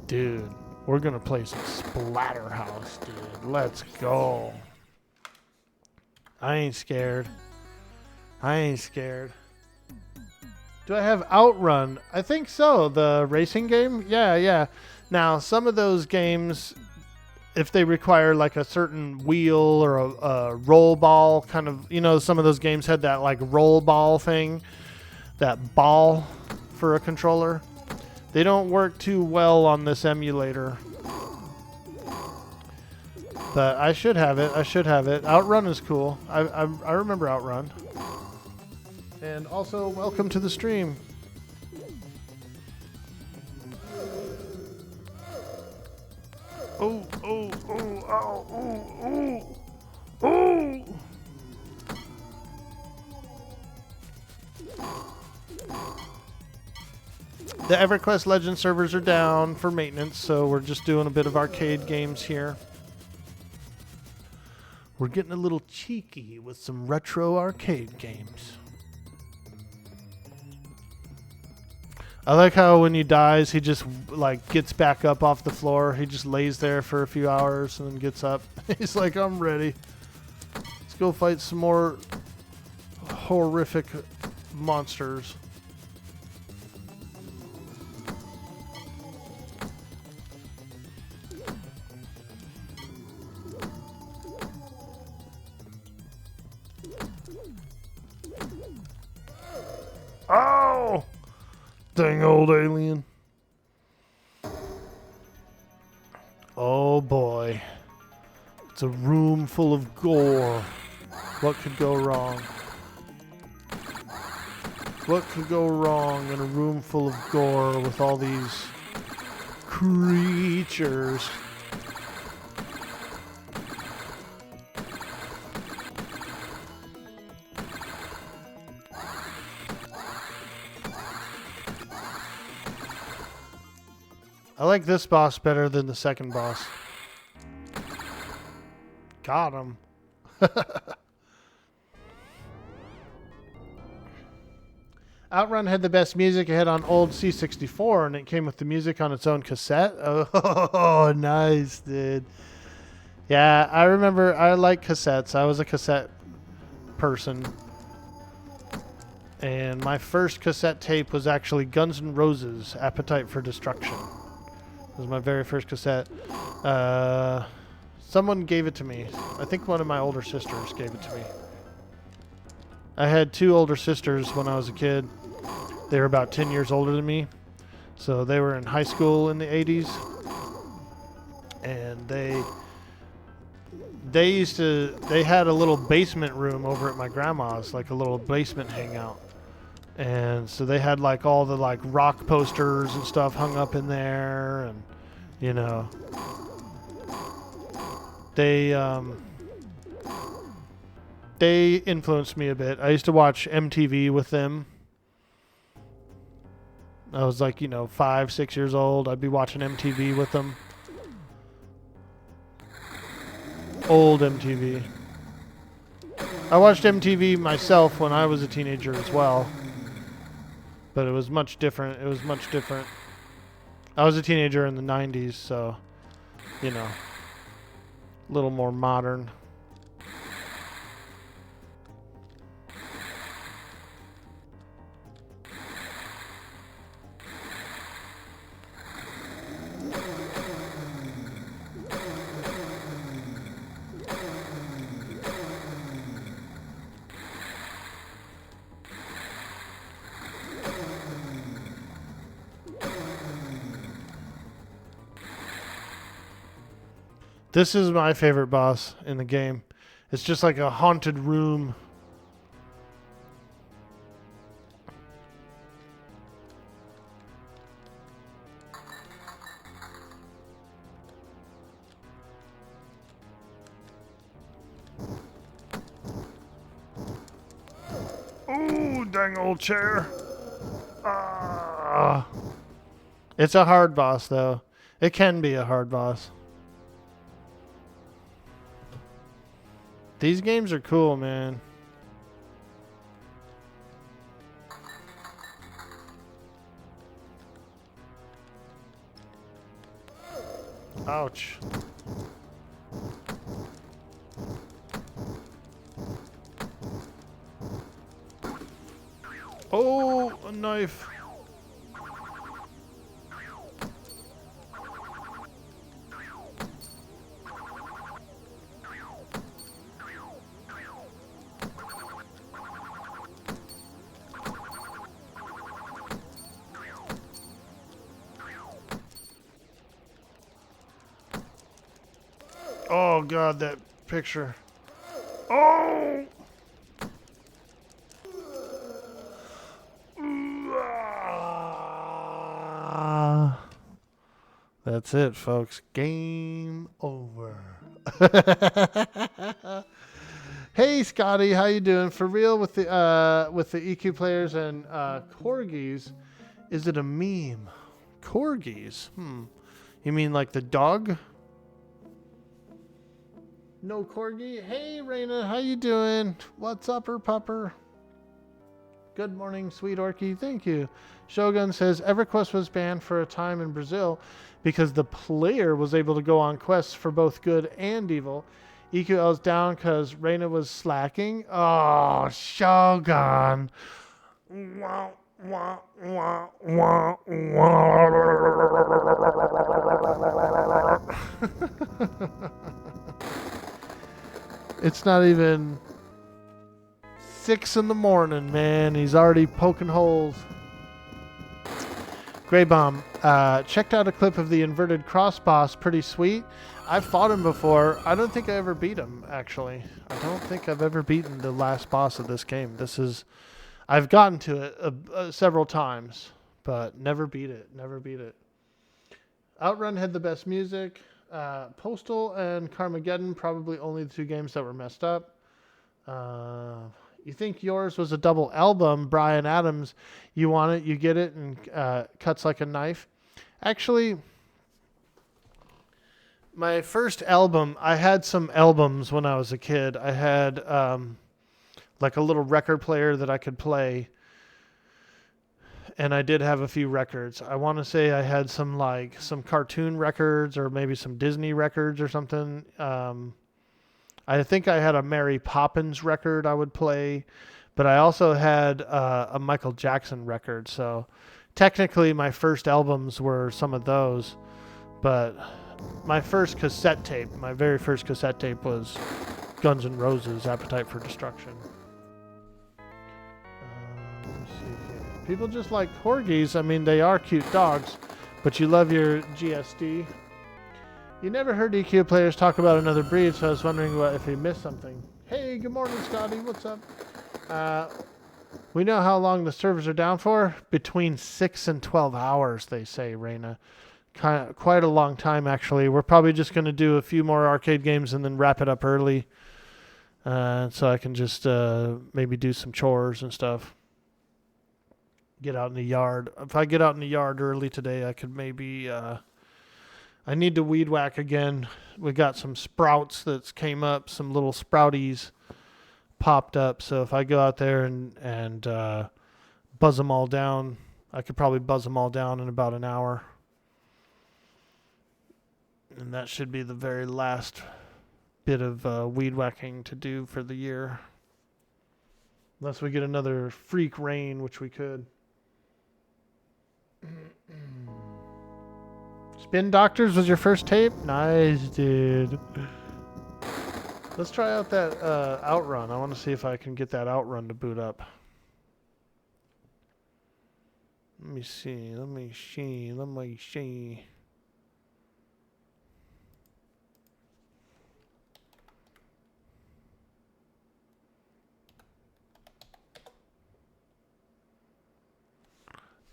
Dude, we're going to play some Splatterhouse, dude. Let's go. I ain't scared. Do I have Outrun? I think so. The racing game? Yeah. Now, some of those games, if they require like a certain wheel or a roll ball kind of, you know, some of those games had that like roll ball thing, that ball for a controller. They don't work too well on this emulator. But I should have it. Outrun is cool. I remember Outrun. And also, welcome to the stream. Oh, oh, oh, ow, oh, oh, oh. The EverQuest Legend servers are down for maintenance, so we're just doing a bit of arcade games here. We're getting a little cheeky with some retro arcade games. I like how when he dies, he just like gets back up off the floor. He just lays there for a few hours and then gets up. He's like, I'm ready. Let's go fight some more horrific monsters. Ow! Dang old alien. Oh boy. It's a room full of gore. What could go wrong? What could go wrong in a room full of gore with all these creatures? I like this boss better than the second boss. Got him. Outrun had the best music. It had on old C64, and it came with the music on its own cassette. Oh, nice, dude. Yeah, I remember. I like cassettes. I was a cassette person. And my first cassette tape was actually Guns N' Roses' Appetite for Destruction. It was my very first cassette. Someone gave it to me. I think one of my older sisters gave it to me. I had two older sisters when I was a kid. They were about 10 years older than me. So they were in high school in the 80s. And they had a little basement room over at my grandma's, like a little basement hangout. And so they had like all the like rock posters and stuff hung up in there, and you know, they influenced me a bit. I used to watch MTV with them. I was like, 5, 6 years old. I'd be watching MTV with them. Old MTV. I watched MTV myself when I was a teenager as well. But it was much different. I was a teenager in the 90s, so, a little more modern. This is my favorite boss in the game. It's just like a haunted room. Ooh, dang old chair. It's a hard boss, though. It can be a hard boss. These games are cool, man. Ouch. Oh, a knife. Oh God, that picture. Oh! That's it, folks. Game over. Hey, Scotty, how you doing? For real with the EQ players and corgis, is it a meme? Corgis? You mean like the dog? No corgi? Hey, Raina, how you doing? What's upper pupper? Good morning, sweet Orky. Thank you. Shogun says EverQuest was banned for a time in Brazil because the player was able to go on quests for both good and evil. EQL's down because Reina was slacking. Oh, Shogun. Wah, wah, wah, wah, wah. It's not even 6 in the morning, man. He's already poking holes. Grey Bomb, checked out a clip of the inverted cross boss. Pretty sweet. I've fought him before. I don't think I ever beat him, actually. I don't think I've ever beaten the last boss of this game. I've gotten to it several times, but never beat it. Never beat it. Outrun had the best music. Postal and Carmageddon, probably only the 2 games that were messed up. You think yours was a double album, Brian Adams. You want it, you get it, and cuts like a knife. Actually, my first album, I had some albums when I was a kid. I had like a little record player that I could play, and I did have a few records. I want to say I had some cartoon records or maybe some Disney records or something. I think I had a Mary Poppins record I would play, but I also had a Michael Jackson record. So technically my first albums were some of those, but my very first cassette tape was Guns N' Roses' Appetite for Destruction. Let me see here. People just like corgis. I mean, they are cute dogs, but you love your GSD. You never heard EQ players talk about another breed, so I was wondering if he missed something. Hey, good morning, Scotty. What's up? We know how long the servers are down for. Between 6 and 12 hours, they say, Reina. Quite a long time, actually. We're probably just going to do a few more arcade games and then wrap it up early. So I can just maybe do some chores and stuff. Get out in the yard. If I get out in the yard early today, I could maybe... I need to weed whack again. We got some sprouts that came up, some little sprouties popped up. So if I go out there and buzz them all down, I could probably buzz them all down in about an hour. And that should be the very last bit of weed whacking to do for the year. Unless we get another freak rain, which we could. Spin Doctors was your first tape? Nice, dude. Let's try out that Outrun. I want to see if I can get that Outrun to boot up. Let me see.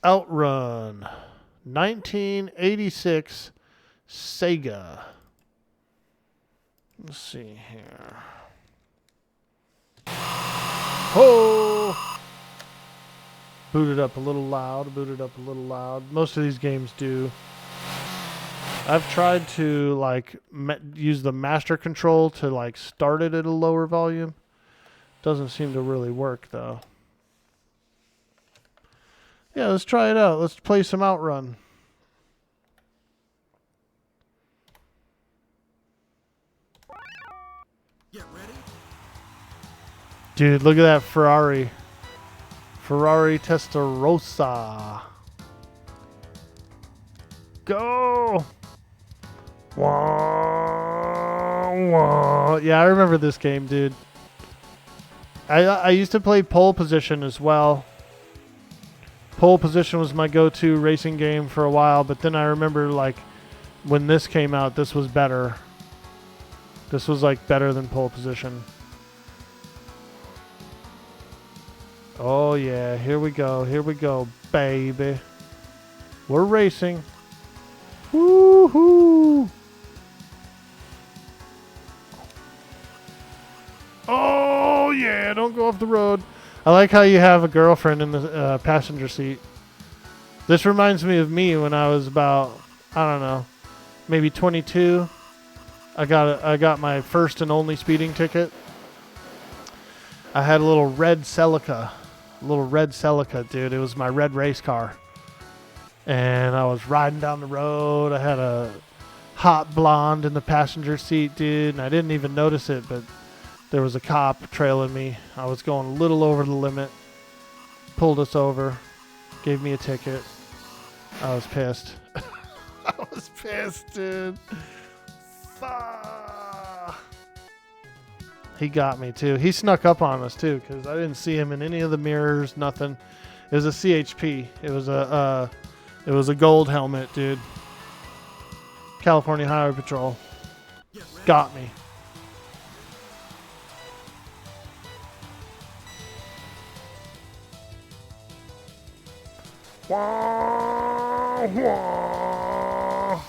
Outrun. 1986 Sega. Let's see here. Oh! Booted up a little loud. Most of these games do. I've tried to use the master control to start it at a lower volume. Doesn't seem to really work though. Yeah, let's try it out. Let's play some Outrun. Get ready. Dude, look at that Ferrari. Ferrari Testarossa. Go! Wah, wah. Yeah, I remember this game, dude. I used to play Pole Position as well. Pole Position was my go-to racing game for a while, but then I remember when this came out, this was better. This was better than Pole Position. Oh yeah, here we go, baby. We're racing. Woohoo! Oh yeah! Don't go off the road. I like how you have a girlfriend in the passenger seat. This reminds me of me when I was about, I don't know, maybe 22. I got my first and only speeding ticket. I had a little red Celica. Dude. It was my red race car. And I was riding down the road. I had a hot blonde in the passenger seat, dude. And I didn't even notice it, but there was a cop trailing me. I was going a little over the limit. Pulled us over. Gave me a ticket. I was pissed. I was pissed, dude. Fuck. He got me, too. He snuck up on us, too, because I didn't see him in any of the mirrors, nothing. It was a CHP. It was a gold helmet, dude. California Highway Patrol. Got me. Wah, wah.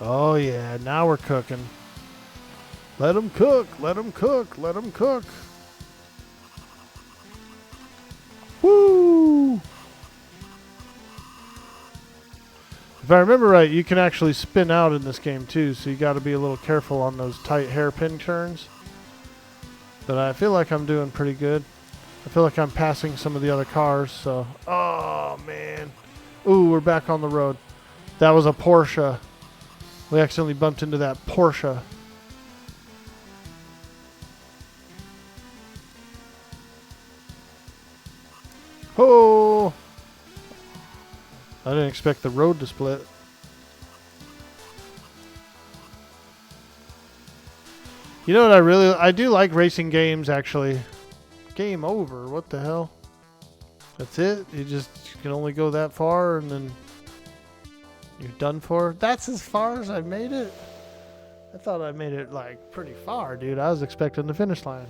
Oh, yeah. Now we're cooking. Let them cook. Let them cook. Let them cook. Woo! If I remember right, you can actually spin out in this game too, so you got to be a little careful on those tight hairpin turns. But I feel like I'm doing pretty good. I feel like I'm passing some of the other cars, so... Oh, man. Ooh, we're back on the road. That was a Porsche. We accidentally bumped into that Porsche. Oh! I didn't expect the road to split. You know what I do like racing games, actually. Game over. What the hell? That's it? You can only go that far and then you're done for? That's as far as I made it? I thought I made it like pretty far, dude. I was expecting the finish line.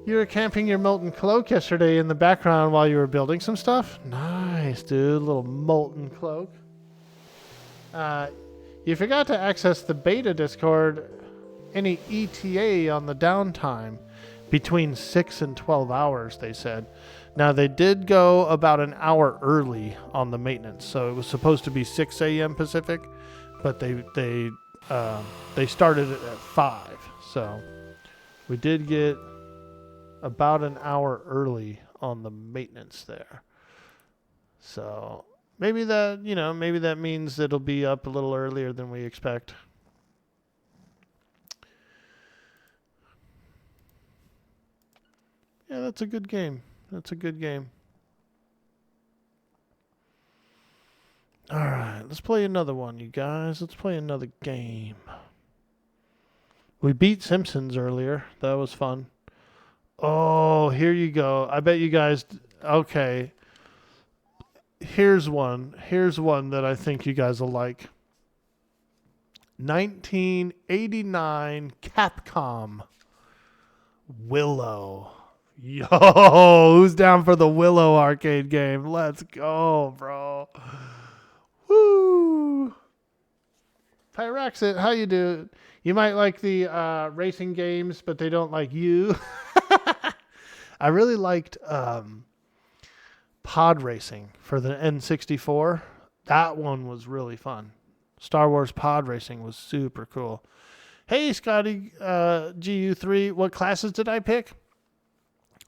You were camping your molten cloak yesterday in the background while you were building some stuff? Nice, dude. Little molten cloak. You forgot to access the beta Discord. Any ETA on the downtime? Between 6 and 12 hours, they said. Now, they did go about an hour early on the maintenance. So it was supposed to be 6 a.m. Pacific, but they started it at 5. So we did get about an hour early on the maintenance there. So maybe that means it'll be up a little earlier than we expect. Yeah, that's a good game. That's a good game. All right, let's play another one, you guys. Let's play another game. We beat Simpsons earlier. That was fun. Oh, here you go. I bet you guys... Okay. Here's one. Here's one that I think you guys will like. 1989 Capcom. Willow. Yo, who's down for the Willow arcade game? Let's go, bro. Woo. Pyraxit, how you do? You might like the racing games, but they don't like you. I really liked pod racing for the N64. That one was really fun. Star Wars pod racing was super cool. Hey, Scotty GU3, what classes did I pick?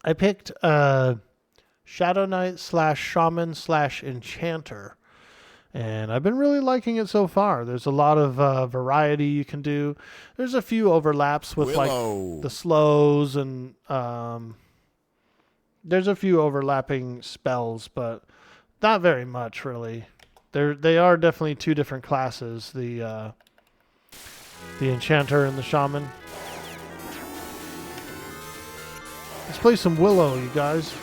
I picked Shadow Knight / Shaman / Enchanter. And I've been really liking it so far. There's a lot of variety you can do. There's a few overlaps with Willow. like the slows and there's a few overlapping spells, but not very much really. They are definitely two different classes, the Enchanter and the Shaman. Let's play some Willow, you guys.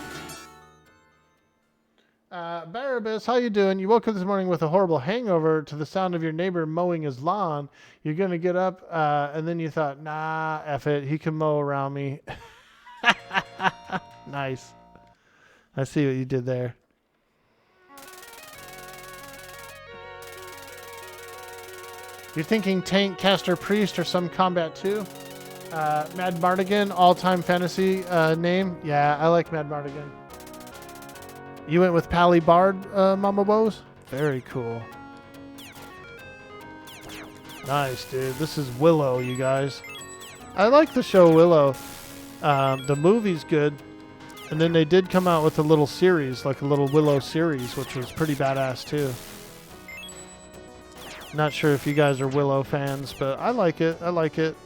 Barabbas, how you doing? You woke up this morning with a horrible hangover to the sound of your neighbor mowing his lawn. You're going to get up, and then you thought, nah, F it. He can mow around me. Nice. I see what you did there. You're thinking Tank, Caster, Priest, or some Combat 2? Mad Mardigan, all-time fantasy name. Yeah, I like Mad Mardigan. You went with Pally Bard, Mama Woes? Very cool. Nice, dude. This is Willow, you guys. I like the show Willow. The movie's good. And then they did come out with a little series, like a little Willow series, which was pretty badass, too. Not sure if you guys are Willow fans, but I like it. I like it.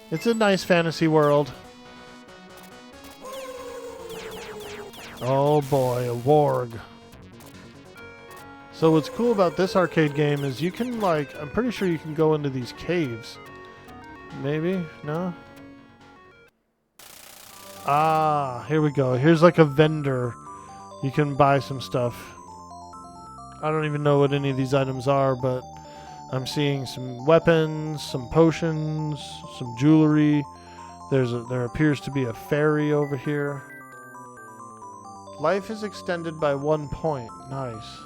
It's a nice fantasy world. Oh boy, a warg. So what's cool about this arcade game is you can, like, I'm pretty sure you can go into these caves. Maybe? No? Ah, here we go. Here's like a vendor. You can buy some stuff. I don't even know what any of these items are, but I'm seeing some weapons, some potions, some jewelry. There appears to be a fairy over here. Life is extended by 1 point. Nice.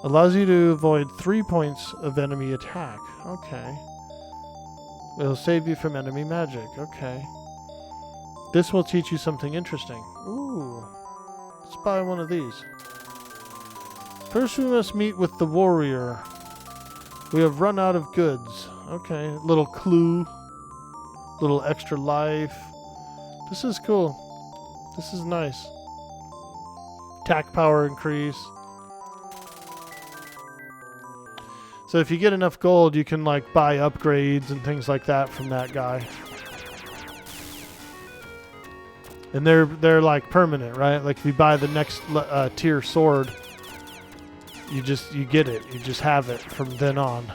Allows you to avoid 3 points of enemy attack. Okay. It'll save you from enemy magic. Okay. This will teach you something interesting. Ooh. Let's buy one of these. First we must meet with the warrior. We have run out of goods. Okay. Little clue. Little extra life. This is cool. This is nice. Attack power increase. So if you get enough gold, you can like buy upgrades and things like that from that guy. And they're like permanent, right? Like if you buy the next tier sword, you get it. You just have it from then on.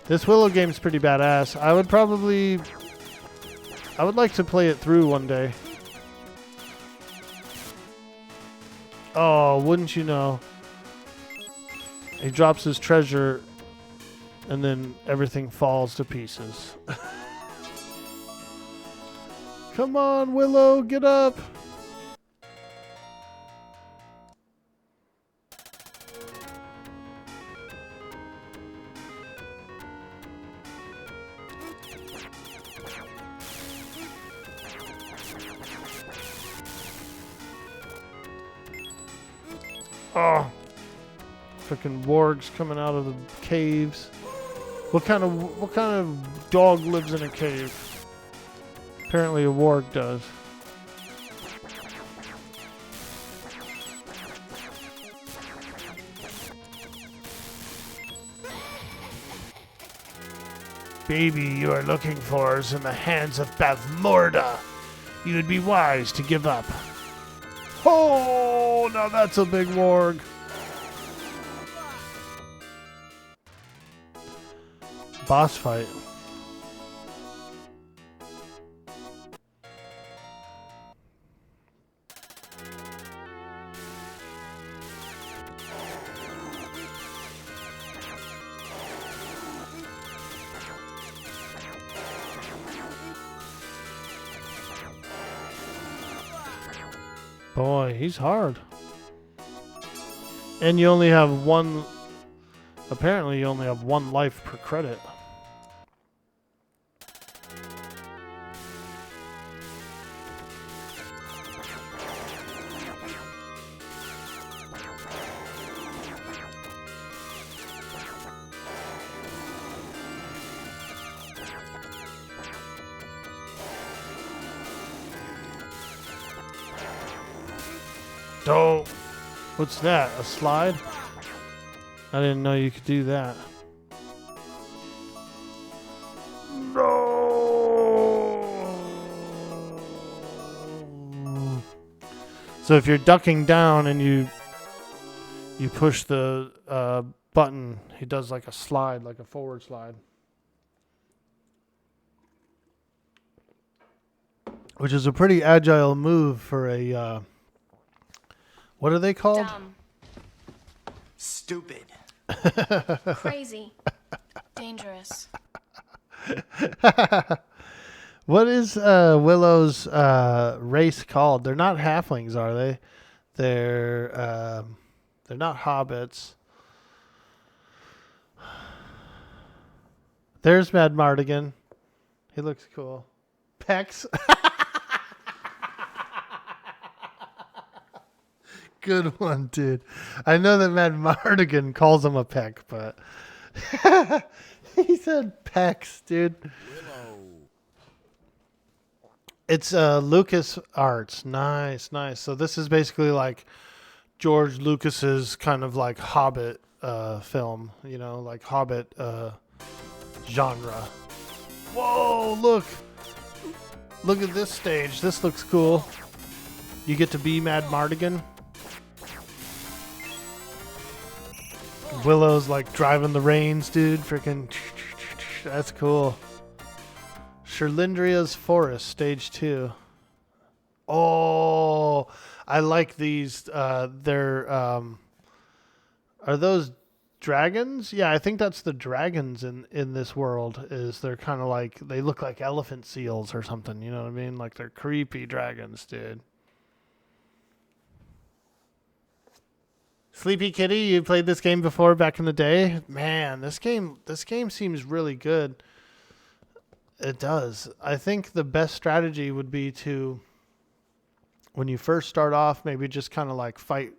This Willow game's pretty badass. I would like to play it through one day. Oh, wouldn't you know? He drops his treasure, and then everything falls to pieces. Come on, Willow, get up! Oh! Freaking wargs coming out of the caves. What kind of dog lives in a cave? Apparently a warg does. Baby you are looking for is in the hands of Bavmorda. You would be wise to give up. Oh, now that's a big warg. Boss fight. Boy, he's hard. And you only have one... Apparently you only have 1 life per credit. Oh, what's that? A slide? I didn't know you could do that. No. So if you're ducking down and you push the button, he does like a slide, like a forward slide. which is a pretty agile move for a, what are they called? Dumb. Stupid. Crazy. Dangerous. What is Willow's race called? They're not halflings, are they? They're not hobbits. There's Mad Mardigan. He looks cool. Pecs. Good one, dude. I know that Mad Mardigan calls him a peck, but he said pecs, dude. It's Lucas Arts. Nice, nice. So this is basically like George Lucas's kind of like Hobbit film, you know, like Hobbit genre. Whoa, look. Look at this stage. This looks cool. You get to be Mad Mardigan. Willow's like driving the reins, dude. Freaking. That's cool. Sherlindria's Forest, stage 2. Oh, I like these. They're are those dragons? Yeah, I think that's the dragons in this world. Is they're kind of like they look like elephant seals or something. You know what I mean? Like they're creepy dragons, dude. Sleepy Kitty, you played this game before back in the day? Man, this game seems really good. It does. I think the best strategy would be to, when you first start off, maybe just kind of like fight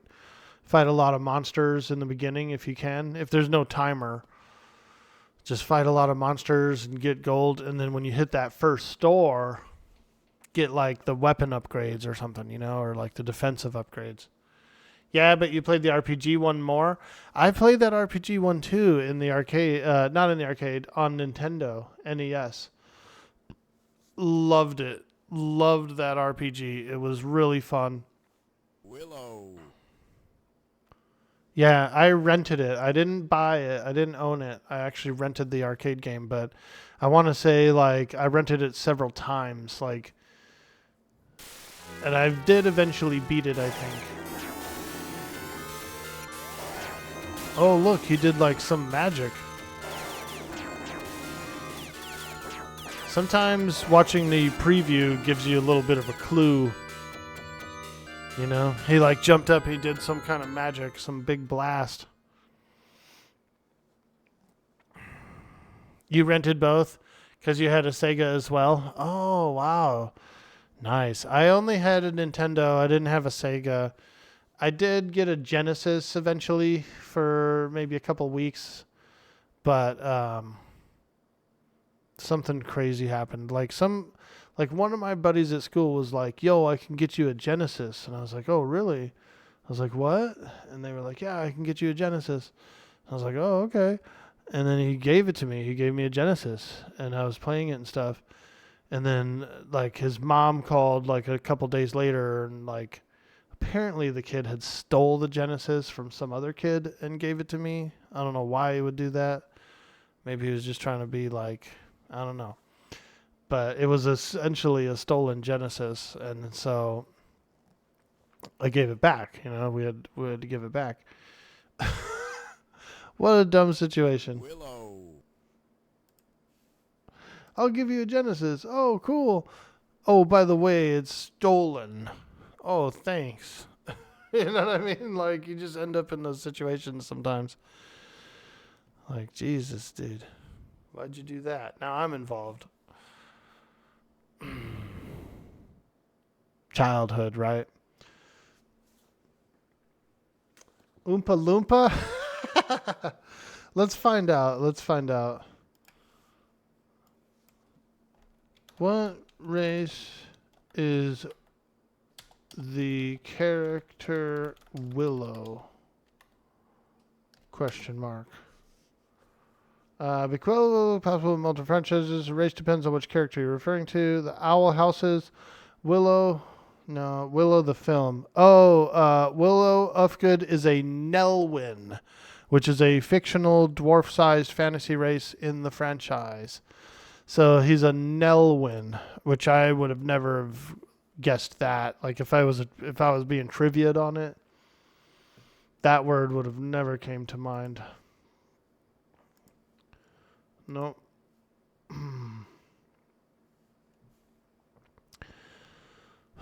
a lot of monsters in the beginning if you can. If there's no timer, just fight a lot of monsters and get gold. And then when you hit that first store, get like the weapon upgrades or something, you know, or like the defensive upgrades. Yeah, but you played the RPG one more. I played that RPG one too in the arcade, not in the arcade, on Nintendo NES. Loved it. Loved that RPG. It was really fun. Willow. Yeah, I rented it. I didn't buy it. I didn't own it. I actually rented the arcade game, but I want to say like I rented it several times, like, and I did eventually beat it, I think. Oh, look, he did like some magic. Sometimes watching the preview gives you a little bit of a clue. You know, he like jumped up, he did some kind of magic, some big blast. You rented both because you had a Sega as well? Oh, wow. Nice. I only had a Nintendo. I didn't have a Sega. I did get a Genesis eventually for maybe a couple weeks, but something crazy happened. Like one of my buddies at school was like, "Yo, I can get you a Genesis," and I was like, "Oh, really?" I was like, "What?" And they were like, "Yeah, I can get you a Genesis." I was like, "Oh, okay." And then he gave it to me. He gave me a Genesis, and I was playing it and stuff. And then like his mom called like a couple days later, and like, apparently the kid had stole the Genesis from some other kid and gave it to me. I don't know why he would do that. Maybe he was just trying to be like, I don't know. But it was essentially a stolen Genesis, and so I gave it back. You know, we had to give it back. What a dumb situation. Willow. I'll give you a Genesis. Oh, cool. Oh, by the way, it's stolen. Oh, thanks. You know what I mean? Like, you just end up in those situations sometimes. Like, Jesus, dude. Why'd you do that? Now I'm involved. Childhood, right? Oompa Loompa? Let's find out. What race is the character Willow? Question mark. Bequel, possible multiple franchises. Race depends on which character you're referring to. The Owl Houses. Willow the film. Willow Ufgood is a Nelwyn, which is a fictional dwarf-sized fantasy race in the franchise. So he's a Nelwyn, which I would have never have guessed that. Like if I was being trivia'd on it, that word would have never came to mind. Nope.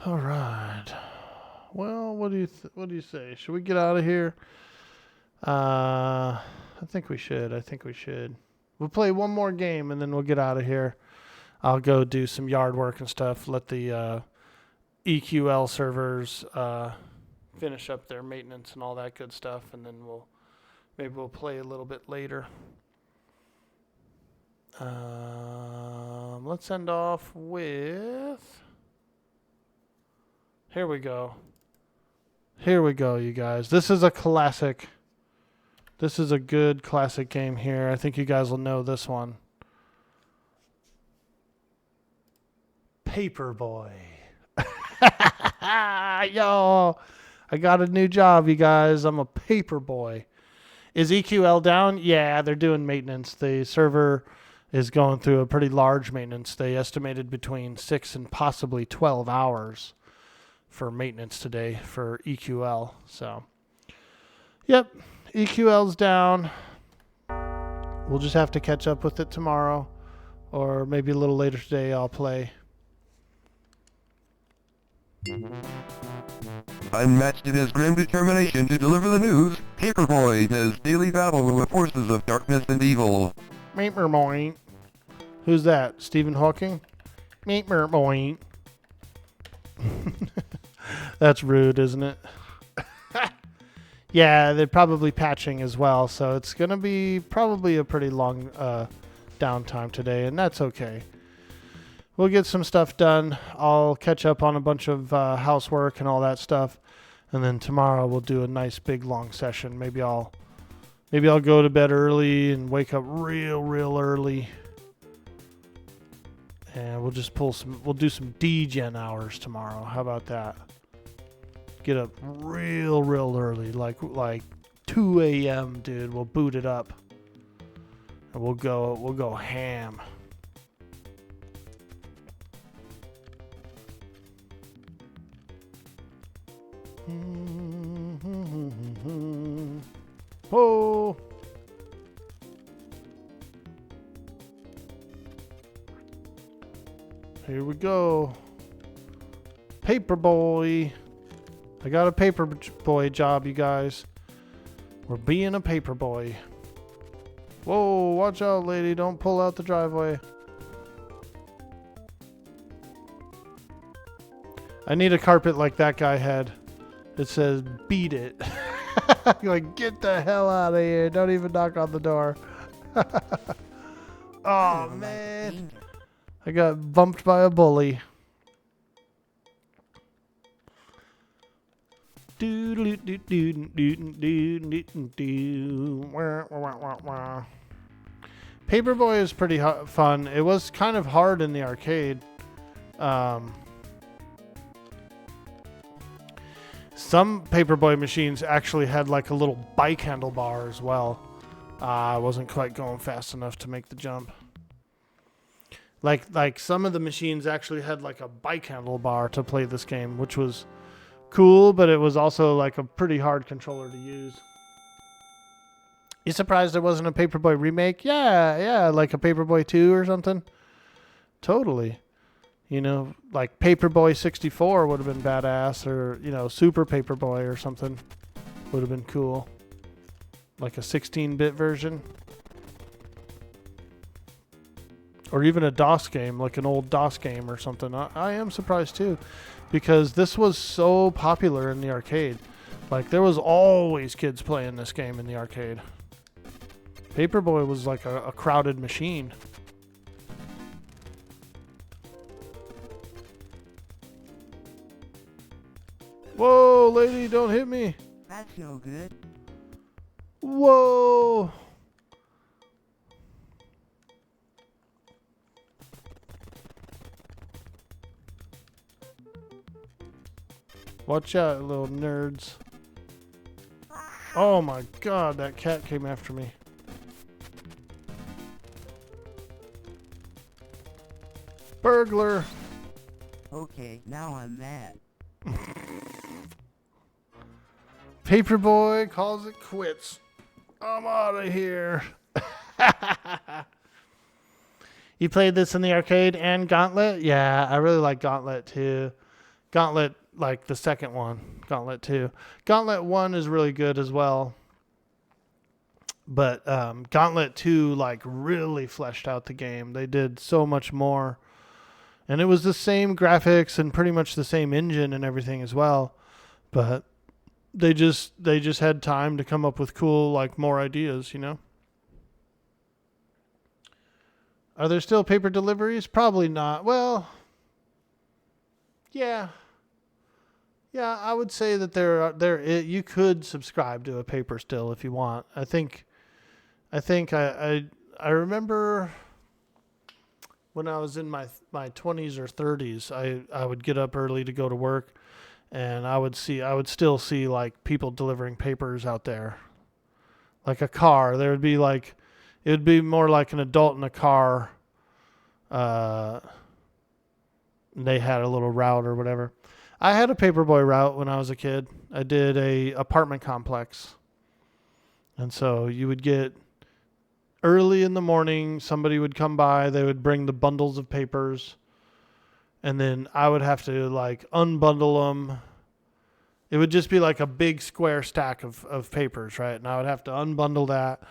All right. Well, what do you say? Should we get out of here? I think we should. We'll play one more game and then we'll get out of here. I'll go do some yard work and stuff. Let the EQL servers finish up their maintenance and all that good stuff, and then we'll play a little bit later. Let's end off with. Here we go, you guys. This is a classic. This is a good classic game here. I think you guys will know this one. Paperboy. Yo, I got a new job, you guys. I'm a paperboy. Is EQL down? Yeah, they're doing maintenance. The server is going through a pretty large maintenance. They estimated between 6 and possibly 12 hours for maintenance today for EQL. So, yep, EQL's down. We'll just have to catch up with it tomorrow, or maybe a little later today I'll play. Unmatched in his grim determination to deliver the news, Paperboy does daily battle with the forces of darkness and evil. Meep-mer-boing. Who's that? Stephen Hawking? Meep-mer-boing. That's rude, isn't it? Yeah, they're probably patching as well, so it's going to be probably a pretty long downtime today, and that's okay. We'll get some stuff done. I'll catch up on a bunch of housework and all that stuff, and then tomorrow we'll do a nice big long session. Maybe I'll go to bed early and wake up real early, and we'll just we'll do some degen hours tomorrow. How about that? Get up real early, like 2 a.m., dude. We'll boot it up, and we'll go ham. Oh. Here we go. Paperboy. I got a paperboy job, you guys. We're being a paperboy. Whoa, watch out, lady. Don't pull out the driveway. I need a carpet like that guy had. It says, beat it. Like, get the hell out of here. Don't even knock on the door. Oh, man. I got bumped by a bully. Paperboy is pretty fun. It was kind of hard in the arcade. Some Paperboy machines actually had like a little bike handlebar as well. I wasn't quite going fast enough to make the jump. Like some of the machines actually had like a bike handlebar to play this game, which was cool, but it was also like a pretty hard controller to use. You surprised there wasn't a Paperboy remake? Yeah, like a Paperboy 2 or something. Totally. You know, like Paperboy 64 would have been badass, or, you know, Super Paperboy or something would have been cool. Like a 16-bit version. Or even a DOS game, like an old DOS game or something. I am surprised too, because this was so popular in the arcade. Like, there was always kids playing this game in the arcade. Paperboy was like a crowded machine. Whoa, lady, don't hit me. That's no good. Whoa. Watch out, little nerds. Oh my god, that cat came after me. Burglar. Okay, now I'm mad. Paperboy calls it quits. I'm out of here. You played this in the arcade and Gauntlet? Yeah, I really like Gauntlet too. Gauntlet, like the second one. Gauntlet 2. Gauntlet 1 is really good as well. But Gauntlet 2 like really fleshed out the game. They did so much more. And it was the same graphics and pretty much the same engine and everything as well. But they just had time to come up with cool, like, more ideas, you know? Are there still paper deliveries? Probably not. Well, yeah. Yeah, I would say that you could subscribe to a paper still if you want. I remember when I was in my 20s or 30s, I would get up early to go to work, and I would still see like people delivering papers out there. Like a car, it would be more like an adult in a car. They had a little route or whatever. I had a paperboy route when I was a kid. I did a apartment complex. And so you would get early in the morning, somebody would come by, they would bring the bundles of papers, and then I would have to like unbundle them. It would just be like a big square stack of papers, right? And I would have to unbundle that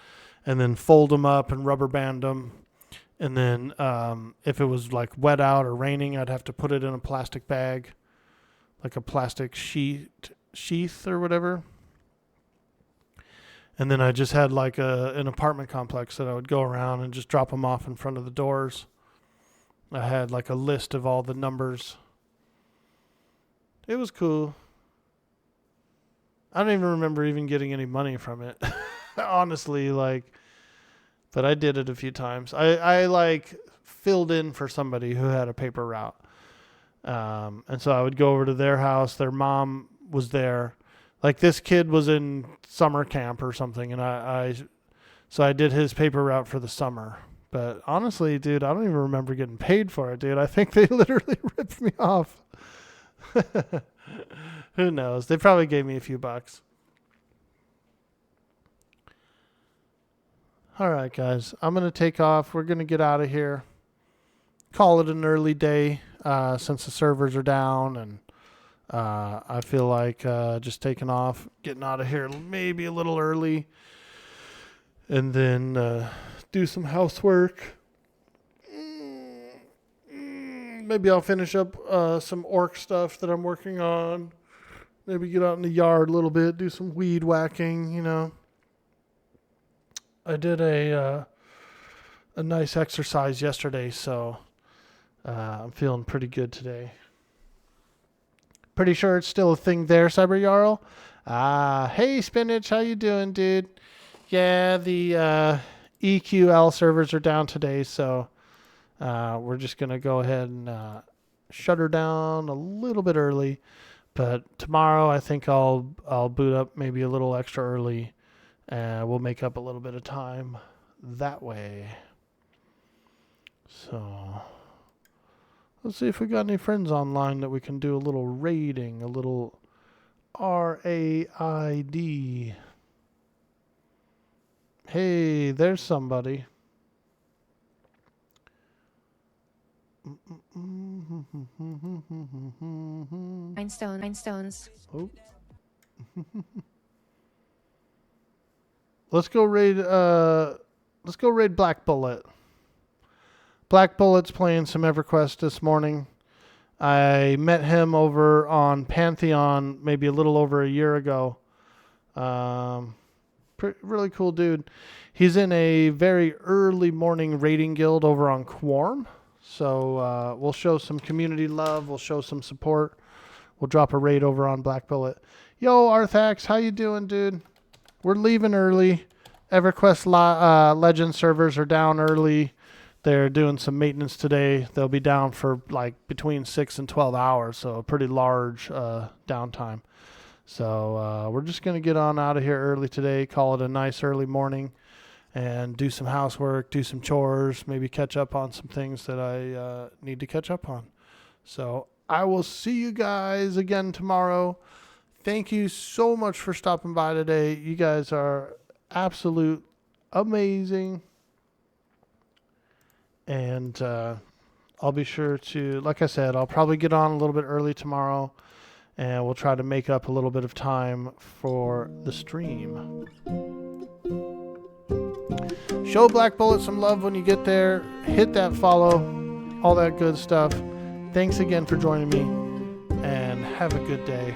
and then fold them up and rubber band them. And then if it was like wet out or raining, I'd have to put it in a plastic bag, like a plastic sheath or whatever. And then I just had like an apartment complex that I would go around and just drop them off in front of the doors. I had like a list of all the numbers. It was cool. I don't even remember even getting any money from it. Honestly, like, but I did it a few times. I like filled in for somebody who had a paper route. And so I would go over to their house. Their mom was there. Like this kid was in summer camp or something. And so I did his paper route for the summer. But honestly, dude, I don't even remember getting paid for it, dude. I think they literally ripped me off. Who knows? They probably gave me a few bucks. All right, guys. I'm going to take off. We're going to get out of here. Call it an early day since the servers are down. And I feel like just taking off, getting out of here maybe a little early. And then do some housework. Maybe I'll finish up some orc stuff that I'm working on. Maybe get out in the yard a little bit, do some weed whacking, you know. I did a nice exercise yesterday, so I'm feeling pretty good today. Pretty sure it's still a thing there, Cyber Jarl. Hey Spinach, how you doing, dude? Yeah, the EQL servers are down today, so we're just gonna go ahead and shut her down a little bit early. But tomorrow, I think I'll boot up maybe a little extra early, and we'll make up a little bit of time that way. So let's see if we got any friends online that we can do a little raiding, a little RAID. Hey, there's somebody. Rhinestones. Oh. Let's go raid Black Bullet. Black Bullet's playing some EverQuest this morning. I met him over on Pantheon maybe a little over a year ago. Really cool dude. He's in a very early morning raiding guild over on Quorum. So we'll show some community love. We'll show some support. We'll drop a raid over on Black Bullet. Yo, Arthax, how you doing, dude? We're leaving early. EverQuest Legend servers are down early. They're doing some maintenance today. They'll be down for like between 6 and 12 hours, so a pretty large downtime. So we're just going to get on out of here early today, call it a nice early morning, and do some housework, do some chores, maybe catch up on some things that I need to catch up on. So I will see you guys again tomorrow. Thank you so much for stopping by today. You guys are absolute amazing. And I'll be sure to, like I said, I'll probably get on a little bit early tomorrow, and we'll try to make up a little bit of time for the stream. Show Black Bullet some love when you get there. Hit that follow, all that good stuff. Thanks again for joining me, and have a good day.